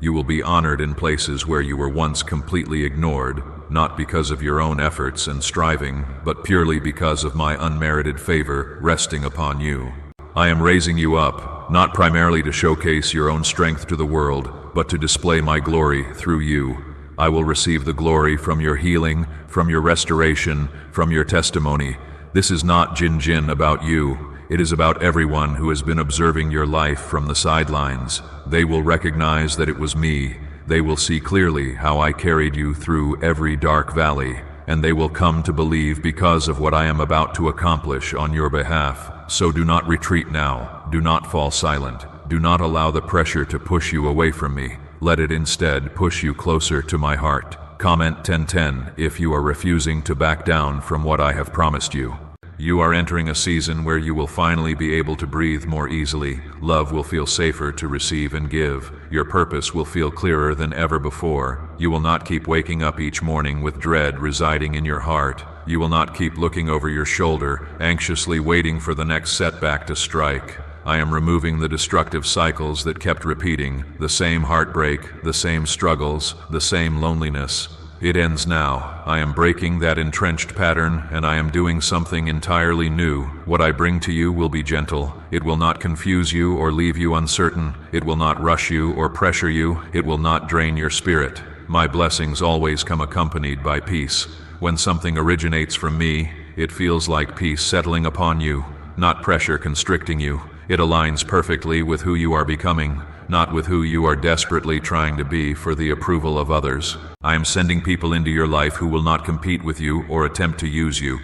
You will be honored in places where you were once completely ignored, not because of your own efforts and striving, but purely because of my unmerited favor resting upon you. I am raising you up, not primarily to showcase your own strength to the world, but to display my glory through you. I will receive the glory from your healing, from your restoration, from your testimony. This is not Jin about you. It is about everyone who has been observing your life from the sidelines. They will recognize that it was me. They will see clearly how I carried you through every dark valley, and they will come to believe because of what I am about to accomplish on your behalf. So do not retreat now. Do not fall silent. Do not allow the pressure to push you away from me. Let it instead push you closer to my heart. Comment 1010 if you are refusing to back down from what I have promised you. You are entering a season where you will finally be able to breathe more easily. Love will feel safer to receive and give. Your purpose will feel clearer than ever before. You will not keep waking up each morning with dread residing in your heart. You will not keep looking over your shoulder, anxiously waiting for the next setback to strike. I am removing the destructive cycles that kept repeating, the same heartbreak, the same struggles, the same loneliness. It ends now. I am breaking that entrenched pattern, and I am doing something entirely new. What I bring to you will be gentle. It will not confuse you or leave you uncertain. It will not rush you or pressure you. It will not drain your spirit. My blessings always come accompanied by peace. When something originates from me, it feels like peace settling upon you, not pressure constricting you. It aligns perfectly with who you are becoming, not with who you are desperately trying to be for the approval of others. I am sending people into your life who will not compete with you or attempt to use you.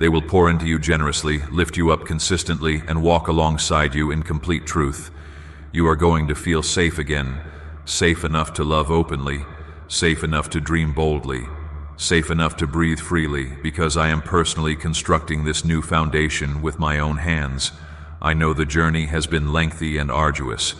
They will pour into you generously, lift you up consistently, and walk alongside you in complete truth. You are going to feel safe again, safe enough to love openly, safe enough to dream boldly, safe enough to breathe freely, because I am personally constructing this new foundation with my own hands. I know the journey has been lengthy and arduous.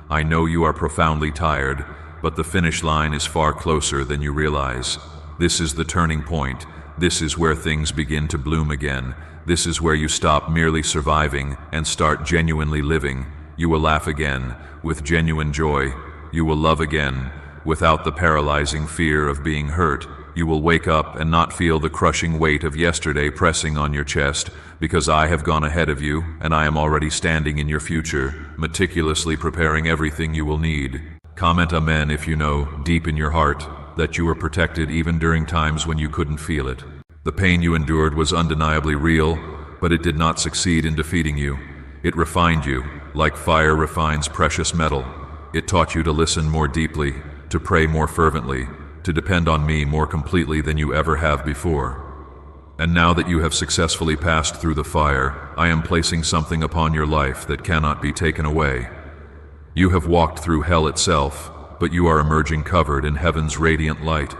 I know you are profoundly tired, but the finish line is far closer than you realize. This is the turning point. This is where things begin to bloom again. This is where you stop merely surviving and start genuinely living. You will laugh again, with genuine joy. You will love again, without the paralyzing fear of being hurt. You will wake up and not feel the crushing weight of yesterday pressing on your chest, because I have gone ahead of you, and I am already standing in your future, meticulously preparing everything you will need. Comment amen if you know, deep in your heart, that you were protected even during times when you couldn't feel it. The pain you endured was undeniably real, but it did not succeed in defeating you. It refined you, like fire refines precious metal. It taught you to listen more deeply, to pray more fervently, to depend on me more completely than you ever have before. And now that you have successfully passed through the fire, I am placing something upon your life that cannot be taken away. You have walked through hell itself, but you are emerging covered in heaven's radiant light.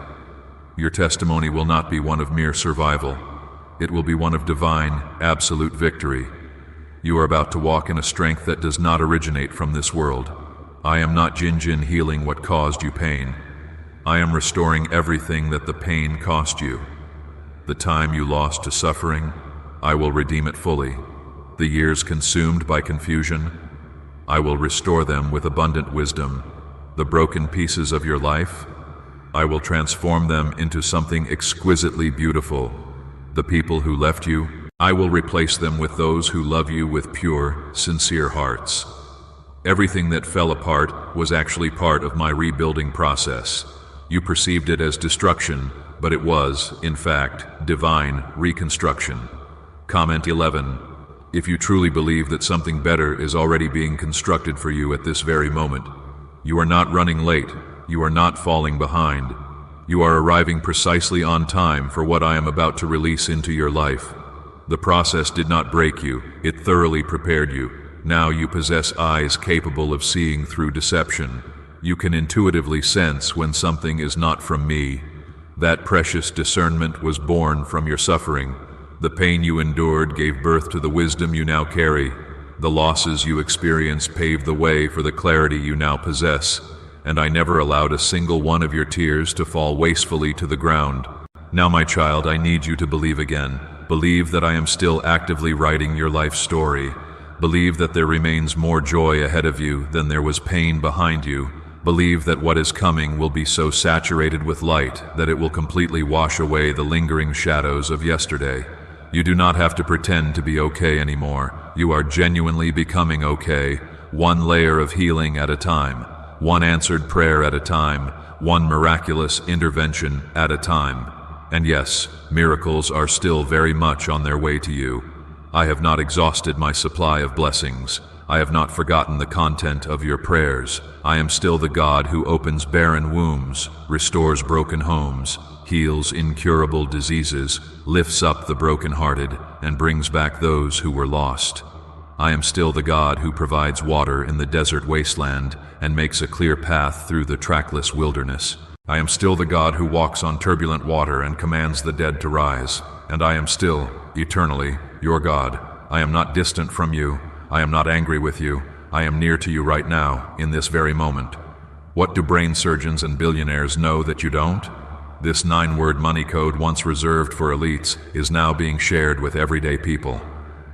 Your testimony will not be one of mere survival. It will be one of divine, absolute victory. You are about to walk in a strength that does not originate from this world. I am not Jin healing what caused you pain. I am restoring everything that the pain cost you. The time you lost to suffering, I will redeem it fully. The years consumed by confusion, I will restore them with abundant wisdom. The broken pieces of your life, I will transform them into something exquisitely beautiful. The people who left you, I will replace them with those who love you with pure, sincere hearts. Everything that fell apart was actually part of my rebuilding process. You perceived it as destruction, but it was, in fact, divine reconstruction. Comment 11. If you truly believe that something better is already being constructed for you at this very moment, you are not running late, you are not falling behind. You are arriving precisely on time for what I am about to release into your life. The process did not break you, it thoroughly prepared you. Now you possess eyes capable of seeing through deception. You can intuitively sense when something is not from me. That precious discernment was born from your suffering. The pain you endured gave birth to the wisdom you now carry. The losses you experienced paved the way for the clarity you now possess. And I never allowed a single one of your tears to fall wastefully to the ground. Now, my child, I need you to believe again. Believe that I am still actively writing your life story. Believe that there remains more joy ahead of you than there was pain behind you. Believe that what is coming will be so saturated with light that it will completely wash away the lingering shadows of yesterday. You do not have to pretend to be okay anymore. You are genuinely becoming okay, one layer of healing at a time, one answered prayer at a time, one miraculous intervention at a time. And yes, miracles are still very much on their way to you. I have not exhausted my supply of blessings. I have not forgotten the content of your prayers. I am still the God who opens barren wombs, restores broken homes, heals incurable diseases, lifts up the brokenhearted, and brings back those who were lost. I am still the God who provides water in the desert wasteland and makes a clear path through the trackless wilderness. I am still the God who walks on turbulent water and commands the dead to rise. And I am still, eternally, your God. I am not distant from you. I am not angry with you. I am near to you right now, in this very moment. What do brain surgeons and billionaires know that you don't? This 9-word money code, once reserved for elites, is now being shared with everyday people.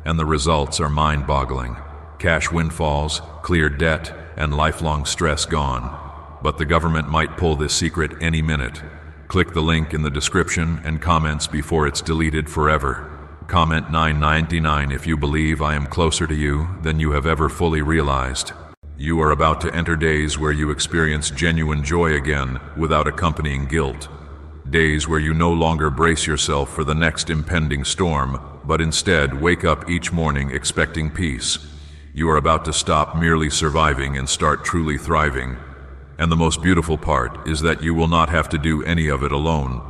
And the results are mind-boggling. Cash windfalls, clear debt, and lifelong stress gone. But the government might pull this secret any minute. Click the link in the description and comments before it's deleted forever. Comment $9.99 if you believe I am closer to you than you have ever fully realized. You are about to enter days where you experience genuine joy again without accompanying guilt. Days where you no longer brace yourself for the next impending storm, but instead wake up each morning expecting peace. You are about to stop merely surviving and start truly thriving. And the most beautiful part is that you will not have to do any of it alone.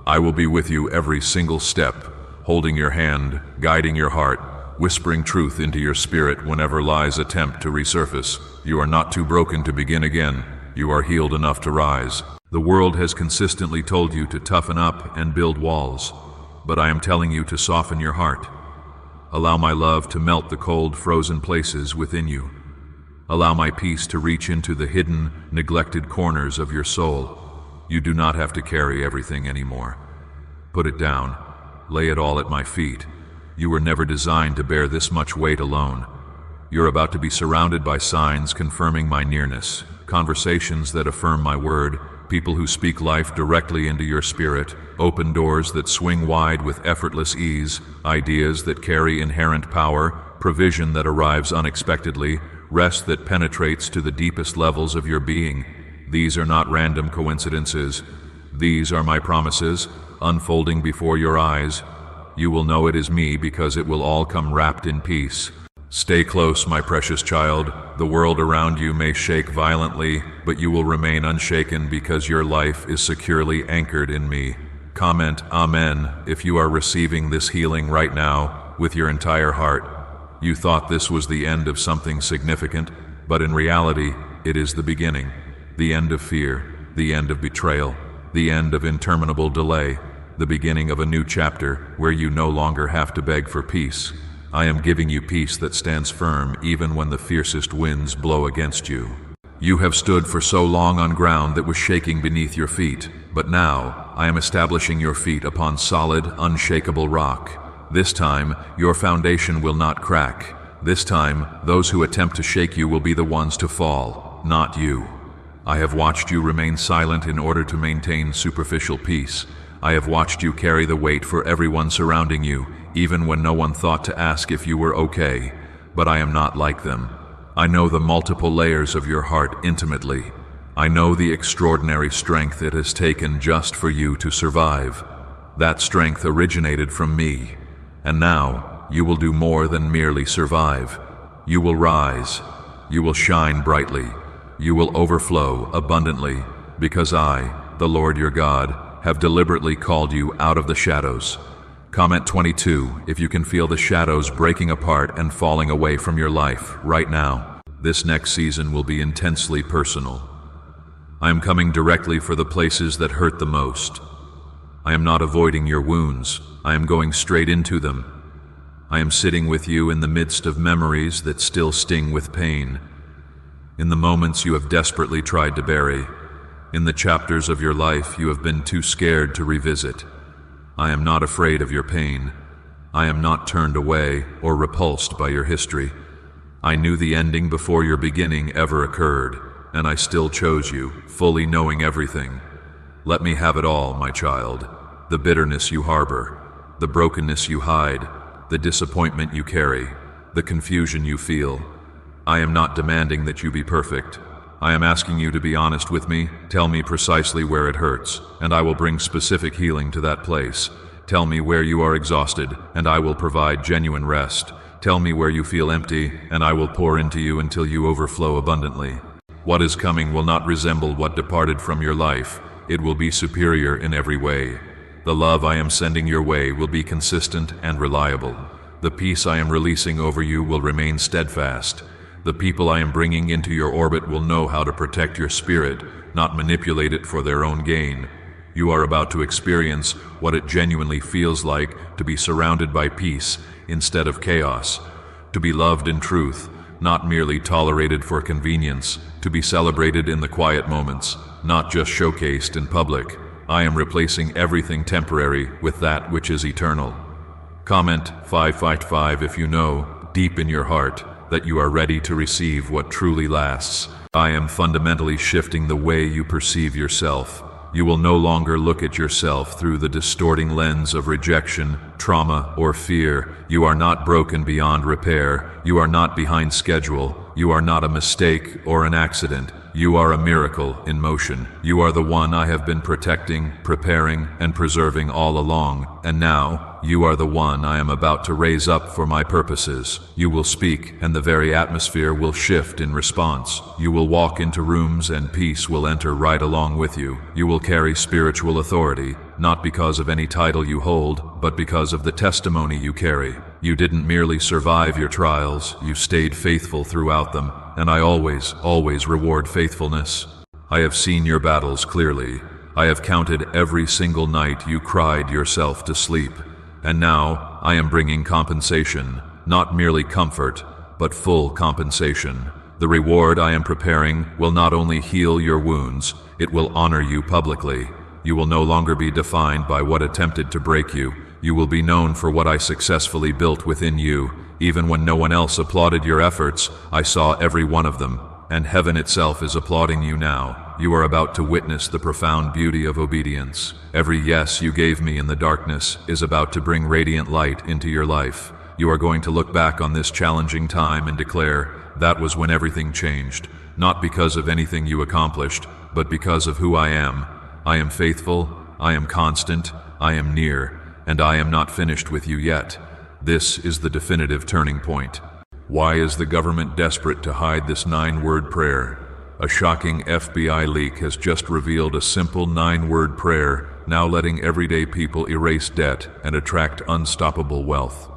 I will be with you every single step, holding your hand, guiding your heart, whispering truth into your spirit whenever lies attempt to resurface. You are not too broken to begin again. You are healed enough to rise. The world has consistently told you to toughen up and build walls, but I am telling you to soften your heart. Allow my love to melt the cold, frozen places within you. Allow my peace to reach into the hidden, neglected corners of your soul. You do not have to carry everything anymore. Put it down. Lay it all at my feet. You were never designed to bear this much weight alone. You're about to be surrounded by signs confirming my nearness, conversations that affirm my word, people who speak life directly into your spirit, open doors that swing wide with effortless ease, ideas that carry inherent power, provision that arrives unexpectedly, rest that penetrates to the deepest levels of your being. These are not random coincidences. These are my promises, unfolding before your eyes. You will know it is me because it will all come wrapped in peace. Stay close, my precious child. The world around you may shake violently, but you will remain unshaken because your life is securely anchored in me. Comment Amen if you are receiving this healing right now with your entire heart. You thought this was the end of something significant, but in reality, it is the beginning. The end of fear, the end of betrayal, the end of interminable delay, the beginning of a new chapter where you no longer have to beg for peace. I am giving you peace that stands firm even when the fiercest winds blow against you. You have stood for so long on ground that was shaking beneath your feet, but now I am establishing your feet upon solid, unshakable rock. This time, your foundation will not crack. This time, those who attempt to shake you will be the ones to fall, not you. I have watched you remain silent in order to maintain superficial peace. I have watched you carry the weight for everyone surrounding you, even when no one thought to ask if you were okay. But I am not like them. I know the multiple layers of your heart intimately. I know the extraordinary strength it has taken just for you to survive. That strength originated from me. And now, you will do more than merely survive. You will rise. You will shine brightly. You will overflow abundantly, because I, the Lord your God, have deliberately called you out of the shadows. Comment 22 if you can feel the shadows breaking apart and falling away from your life right now. This next season will be intensely personal. I am coming directly for the places that hurt the most. I am not avoiding your wounds. I am going straight into them. I am sitting with you in the midst of memories that still sting with pain. In the moments you have desperately tried to bury. In the chapters of your life you have been too scared to revisit. I am not afraid of your pain. I am not turned away or repulsed by your history. I knew the ending before your beginning ever occurred, and I still chose you, fully knowing everything. Let me have it all, my child. The bitterness you harbor, the brokenness you hide, the disappointment you carry, the confusion you feel. I am not demanding that you be perfect. I am asking you to be honest with me. Tell me precisely where it hurts, and I will bring specific healing to that place. Tell me where you are exhausted, and I will provide genuine rest. Tell me where you feel empty, and I will pour into you until you overflow abundantly. What is coming will not resemble what departed from your life. It will be superior in every way. The love I am sending your way will be consistent and reliable. The peace I am releasing over you will remain steadfast. The people I am bringing into your orbit will know how to protect your spirit, not manipulate it for their own gain. You are about to experience what it genuinely feels like to be surrounded by peace instead of chaos, to be loved in truth, not merely tolerated for convenience, to be celebrated in the quiet moments, not just showcased in public. I am replacing everything temporary with that which is eternal. Comment 555 if you know, deep in your heart, that you are ready to receive what truly lasts. I am fundamentally shifting the way you perceive yourself. You will no longer look at yourself through the distorting lens of rejection, trauma, or fear. You are not broken beyond repair. You are not behind schedule. You are not a mistake or an accident. You are a miracle in motion. You are the one I have been protecting, preparing, and preserving all along. And now, you are the one I am about to raise up for my purposes. You will speak, and the very atmosphere will shift in response. You will walk into rooms, and peace will enter right along with you. You will carry spiritual authority, not because of any title you hold, but because of the testimony you carry. You didn't merely survive your trials, you stayed faithful throughout them, and I always reward faithfulness. I have seen your battles clearly. I have counted every single night you cried yourself to sleep. And now, I am bringing compensation, not merely comfort, but full compensation. The reward I am preparing will not only heal your wounds, it will honor you publicly. You will no longer be defined by what attempted to break you. You will be known for what I successfully built within you. Even when no one else applauded your efforts, I saw every one of them, and heaven itself is applauding you now. You are about to witness the profound beauty of obedience. Every yes you gave me in the darkness is about to bring radiant light into your life. You are going to look back on this challenging time and declare, that was when everything changed, not because of anything you accomplished, but because of who I am. I am faithful, I am constant, I am near, and I am not finished with you yet. This is the definitive turning point. Why is the government desperate to hide this 9-word prayer? A shocking FBI leak has just revealed a simple 9-word prayer, now letting everyday people erase debt and attract unstoppable wealth.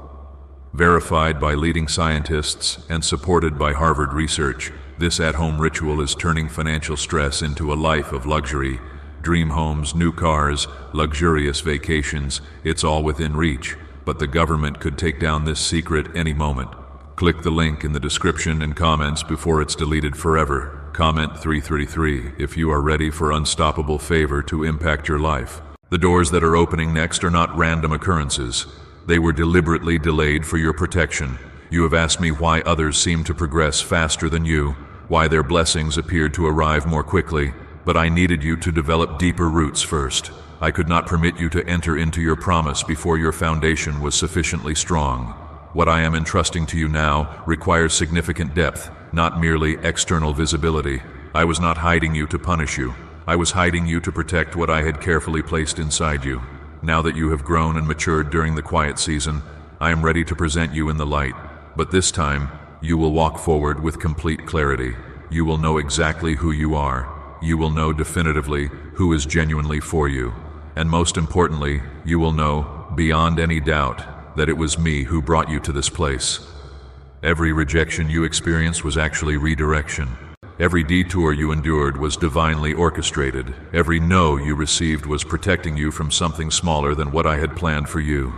Verified by leading scientists and supported by Harvard research, this at-home ritual is turning financial stress into a life of luxury. Dream homes, new cars, luxurious vacations, it's all within reach. But the government could take down this secret any moment. Click the link in the description and comments before it's deleted forever. Comment 333 if you are ready for unstoppable favor to impact your life. The doors that are opening next are not random occurrences. They were deliberately delayed for your protection. You have asked me why others seem to progress faster than you, why their blessings appeared to arrive more quickly, but I needed you to develop deeper roots first. I could not permit you to enter into your promise before your foundation was sufficiently strong. What I am entrusting to you now requires significant depth, not merely external visibility. I was not hiding you to punish you. I was hiding you to protect what I had carefully placed inside you. Now that you have grown and matured during the quiet season, I am ready to present you in the light. But this time, you will walk forward with complete clarity. You will know exactly who you are. You will know definitively who is genuinely for you. And most importantly, you will know, beyond any doubt, that it was me who brought you to this place. Every rejection you experienced was actually redirection. Every detour you endured was divinely orchestrated. Every no you received was protecting you from something smaller than what I had planned for you.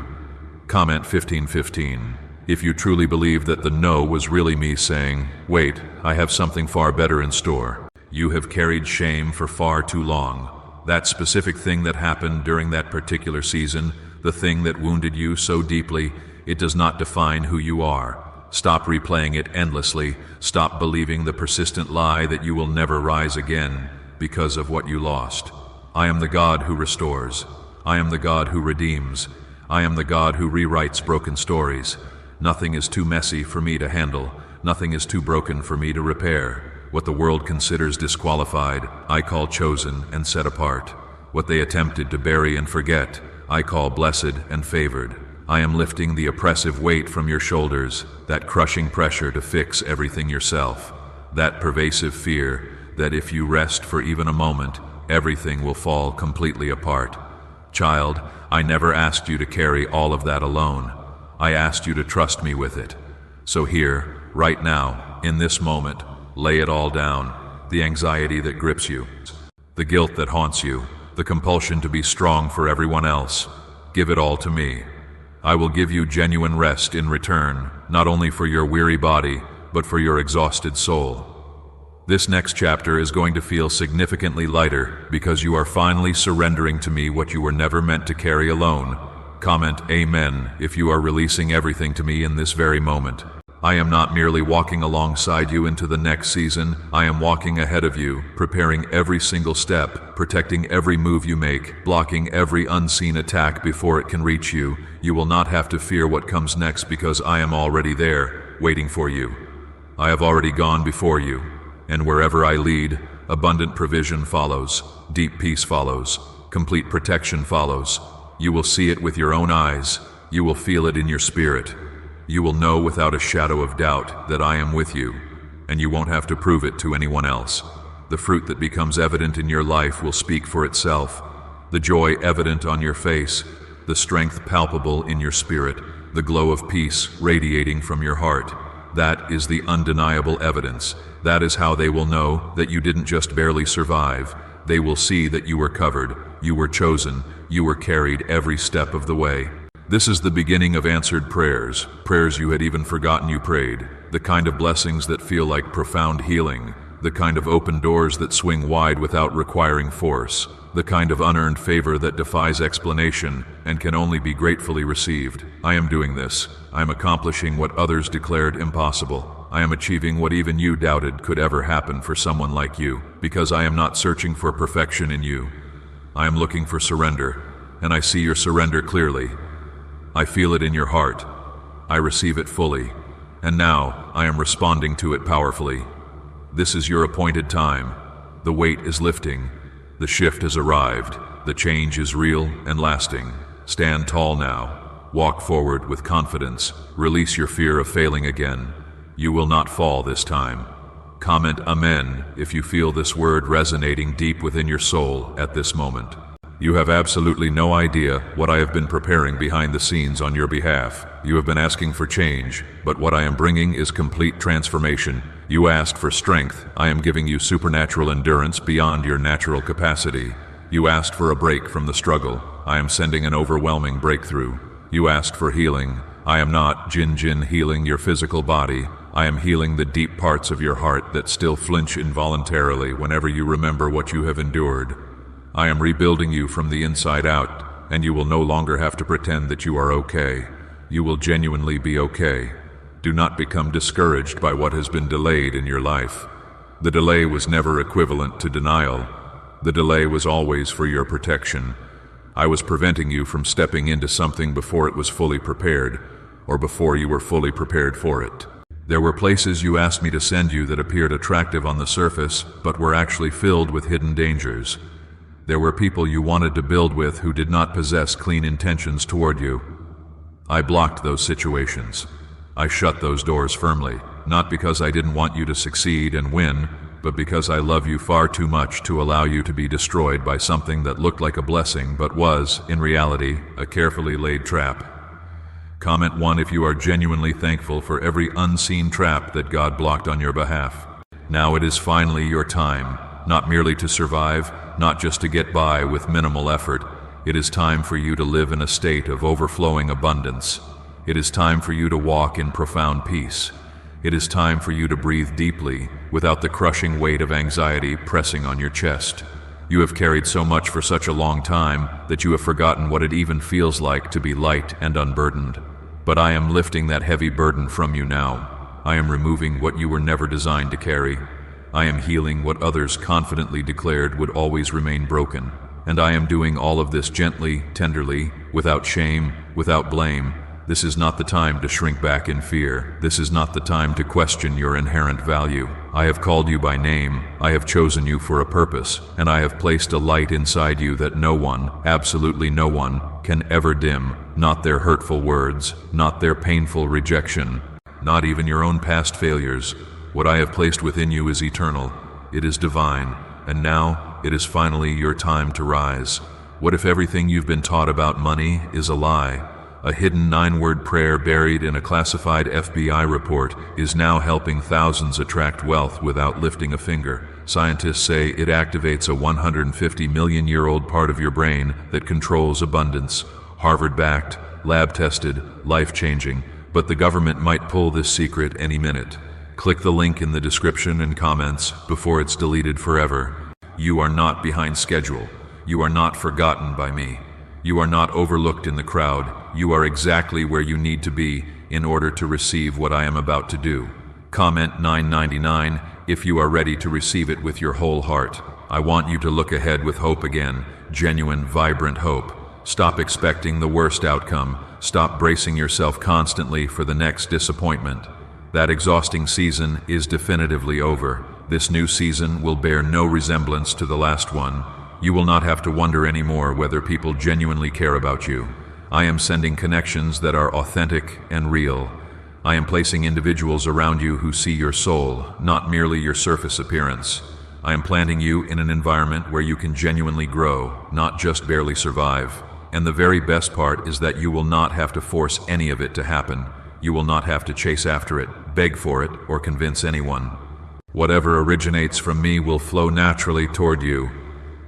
Comment 1515. If you truly believe that the no was really me saying, wait, I have something far better in store. You have carried shame for far too long. That specific thing that happened during that particular season, the thing that wounded you so deeply, it does not define who you are. Stop replaying it endlessly. Stop believing the persistent lie that you will never rise again because of what you lost. I am the God who restores. I am the God who redeems. I am the God who rewrites broken stories. Nothing is too messy for me to handle. Nothing is too broken for me to repair. What the world considers disqualified, I call chosen and set apart. What they attempted to bury and forget, I call blessed and favored. I am lifting the oppressive weight from your shoulders, that crushing pressure to fix everything yourself, that pervasive fear that if you rest for even a moment, everything will fall completely apart. Child, I never asked you to carry all of that alone. I asked you to trust me with it. So here, right now, in this moment, lay it all down. The anxiety that grips you, the guilt that haunts you, the compulsion to be strong for everyone else. Give it all to me. I will give you genuine rest in return, not only for your weary body, but for your exhausted soul. This next chapter is going to feel significantly lighter because you are finally surrendering to me what you were never meant to carry alone. Comment Amen if you are releasing everything to me in this very moment. I am not merely walking alongside you into the next season, I am walking ahead of you, preparing every single step, protecting every move you make, blocking every unseen attack before it can reach you. You will not have to fear what comes next because I am already there, waiting for you. I have already gone before you, and wherever I lead, abundant provision follows, deep peace follows, complete protection follows. You will see it with your own eyes, you will feel it in your spirit. You will know without a shadow of doubt that I am with you, and you won't have to prove it to anyone else. The fruit that becomes evident in your life will speak for itself. The joy evident on your face, the strength palpable in your spirit, the glow of peace radiating from your heart. That is the undeniable evidence. That is how they will know that you didn't just barely survive. They will see that you were covered, you were chosen, you were carried every step of the way. This is the beginning of answered prayers, prayers you had even forgotten you prayed, the kind of blessings that feel like profound healing, the kind of open doors that swing wide without requiring force, the kind of unearned favor that defies explanation and can only be gratefully received. I am doing this. I am accomplishing what others declared impossible. I am achieving what even you doubted could ever happen for someone like you, because I am not searching for perfection in you. I am looking for surrender, and I see your surrender clearly. I feel it in your heart. I receive it fully, and now I am responding to it powerfully. This is your appointed time. The weight is lifting. The shift has arrived. The change is real and lasting. Stand tall now. Walk forward with confidence. Release your fear of failing again. You will not fall this time. Comment Amen if you feel this word resonating deep within your soul at this moment. You have absolutely no idea what I have been preparing behind the scenes on your behalf. You have been asking for change, but what I am bringing is complete transformation. You asked for strength. I am giving you supernatural endurance beyond your natural capacity. You asked for a break from the struggle. I am sending an overwhelming breakthrough. You asked for healing. I am not Jin healing your physical body. I am healing the deep parts of your heart that still flinch involuntarily whenever you remember what you have endured. I am rebuilding you from the inside out, and you will no longer have to pretend that you are okay. You will genuinely be okay. Do not become discouraged by what has been delayed in your life. The delay was never equivalent to denial. The delay was always for your protection. I was preventing you from stepping into something before it was fully prepared, or before you were fully prepared for it. There were places you asked me to send you that appeared attractive on the surface, but were actually filled with hidden dangers. There were people you wanted to build with who did not possess clean intentions toward you. I blocked those situations. I shut those doors firmly, not because I didn't want you to succeed and win, but because I love you far too much to allow you to be destroyed by something that looked like a blessing but was, in reality, a carefully laid trap. Comment 1 if you are genuinely thankful for every unseen trap that God blocked on your behalf. Now it is finally your time, not merely to survive, not just to get by with minimal effort. It is time for you to live in a state of overflowing abundance. It is time for you to walk in profound peace. It is time for you to breathe deeply without the crushing weight of anxiety pressing on your chest. You have carried so much for such a long time that you have forgotten what it even feels like to be light and unburdened. But I am lifting that heavy burden from you now. I am removing what you were never designed to carry. I am healing what others confidently declared would always remain broken. And I am doing all of this gently, tenderly, without shame, without blame. This is not the time to shrink back in fear. This is not the time to question your inherent value. I have called you by name. I have chosen you for a purpose, and I have placed a light inside you that no one, absolutely no one, can ever dim. Not their hurtful words, not their painful rejection, not even your own past failures. What I have placed within you is eternal. It is divine, and now it is finally your time to rise. What if everything you've been taught about money is a lie? A hidden 9-word prayer buried in a classified FBI report is now helping thousands attract wealth without lifting a finger. Scientists say it activates a 150 million-year-old part of your brain that controls abundance. Harvard-backed, lab-tested, life-changing, but the government might pull this secret any minute. Click the link in the description and comments before it's deleted forever. You are not behind schedule. You are not forgotten by me. You are not overlooked in the crowd. You are exactly where you need to be in order to receive what I am about to do. Comment $9.99 if you are ready to receive it with your whole heart. I want you to look ahead with hope again, genuine, vibrant hope. Stop expecting the worst outcome. Stop bracing yourself constantly for the next disappointment. That exhausting season is definitively over. This new season will bear no resemblance to the last one. You will not have to wonder anymore whether people genuinely care about you. I am sending connections that are authentic and real. I am placing individuals around you who see your soul, not merely your surface appearance. I am planting you in an environment where you can genuinely grow, not just barely survive. And the very best part is that you will not have to force any of it to happen. You will not have to chase after it, beg for it, or convince anyone. Whatever originates from me will flow naturally toward you.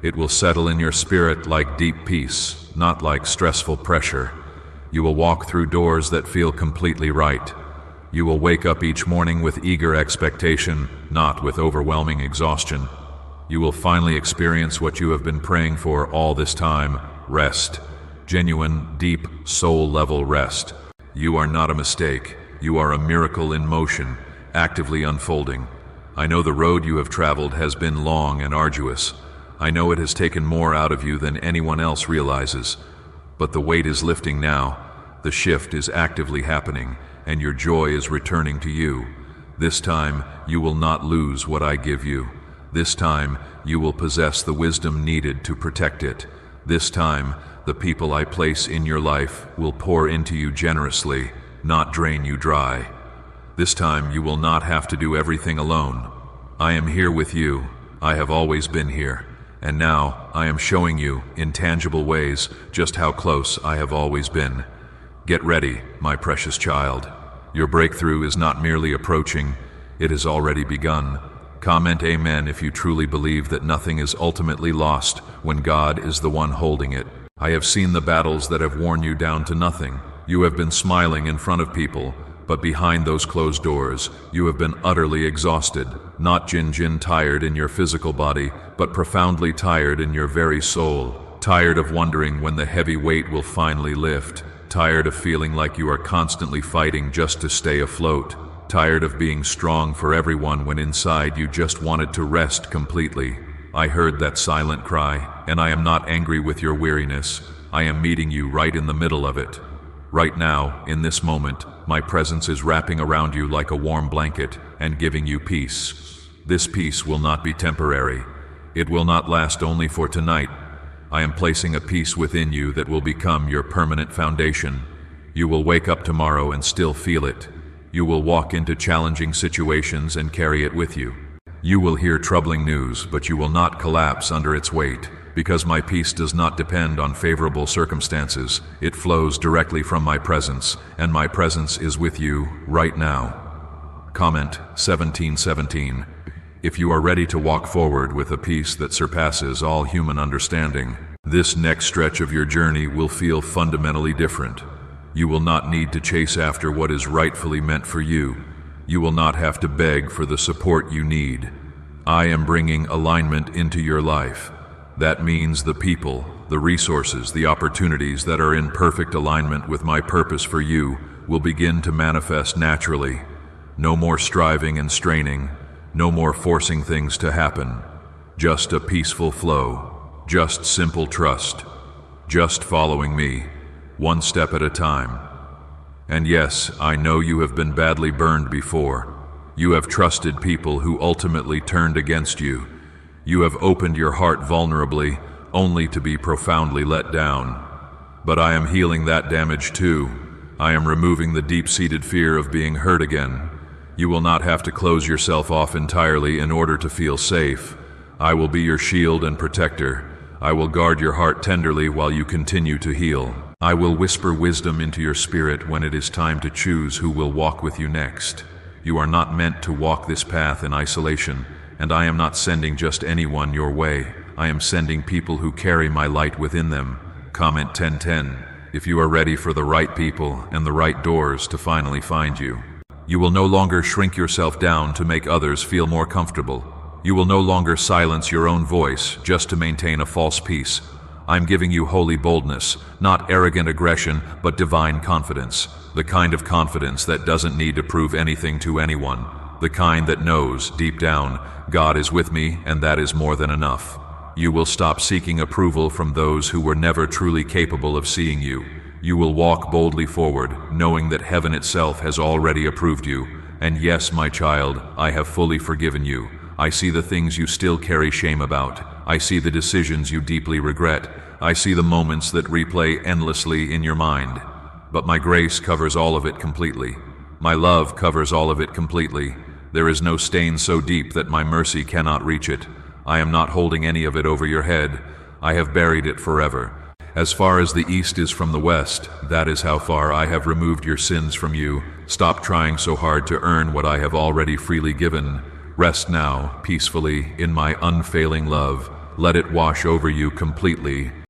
It will settle in your spirit like deep peace, not like stressful pressure. You will walk through doors that feel completely right. You will wake up each morning with eager expectation, not with overwhelming exhaustion. You will finally experience what you have been praying for all this time: rest. Genuine, deep, soul-level rest. You are not a mistake. You are a miracle in motion, actively unfolding. I know the road you have traveled has been long and arduous. I know it has taken more out of you than anyone else realizes. But the weight is lifting now. The shift is actively happening, and your joy is returning to you. This time, you will not lose what I give you. This time, you will possess the wisdom needed to protect it. This time, the people I place in your life will pour into you generously, not drain you dry. This time, you will not have to do everything alone. I am here with you. I have always been here. And now, I am showing you, in tangible ways, just how close I have always been. Get ready, my precious child. Your breakthrough is not merely approaching, it has already begun. Comment Amen if you truly believe that nothing is ultimately lost when God is the one holding it. I have seen the battles that have worn you down to nothing. You have been smiling in front of people, but behind those closed doors, you have been utterly exhausted, not jin tired in your physical body, but profoundly tired in your very soul, tired of wondering when the heavy weight will finally lift, tired of feeling like you are constantly fighting just to stay afloat, tired of being strong for everyone when inside you just wanted to rest completely. I heard that silent cry, and I am not angry with your weariness. I am meeting you right in the middle of it. Right now, in this moment, my presence is wrapping around you like a warm blanket and giving you peace. This peace will not be temporary. It will not last only for tonight. I am placing a peace within you that will become your permanent foundation. You will wake up tomorrow and still feel it. You will walk into challenging situations and carry it with you. You will hear troubling news, but you will not collapse under its weight. Because my peace does not depend on favorable circumstances, it flows directly from my presence, and my presence is with you right now. Comment 1717. If you are ready to walk forward with a peace that surpasses all human understanding, this next stretch of your journey will feel fundamentally different. You will not need to chase after what is rightfully meant for you. You will not have to beg for the support you need. I am bringing alignment into your life. That means the people, the resources, the opportunities that are in perfect alignment with my purpose for you will begin to manifest naturally. No more striving and straining, no more forcing things to happen. Just a peaceful flow, just simple trust, just following me, one step at a time. And yes, I know you have been badly burned before. You have trusted people who ultimately turned against you. You have opened your heart vulnerably, only to be profoundly let down. But I am healing that damage too. I am removing the deep-seated fear of being hurt again. You will not have to close yourself off entirely in order to feel safe. I will be your shield and protector. I will guard your heart tenderly while you continue to heal. I will whisper wisdom into your spirit when it is time to choose who will walk with you next. You are not meant to walk this path in isolation, and I am not sending just anyone your way. I am sending people who carry my light within them. Comment 1010 if you are ready for the right people and the right doors to finally find you. You will no longer shrink yourself down to make others feel more comfortable. You will no longer silence your own voice just to maintain a false peace. I'm giving you holy boldness, not arrogant aggression, but divine confidence. The kind of confidence that doesn't need to prove anything to anyone. The kind that knows, deep down, God is with me and that is more than enough. You will stop seeking approval from those who were never truly capable of seeing you. You will walk boldly forward, knowing that heaven itself has already approved you. And yes, my child, I have fully forgiven you. I see the things you still carry shame about. I see the decisions you deeply regret. I see the moments that replay endlessly in your mind. But my grace covers all of it completely. My love covers all of it completely. There is no stain so deep that my mercy cannot reach it. I am not holding any of it over your head. I have buried it forever. As far as the east is from the west, that is how far I have removed your sins from you. Stop trying so hard to earn what I have already freely given. Rest now, peacefully, in my unfailing love. Let it wash over you completely.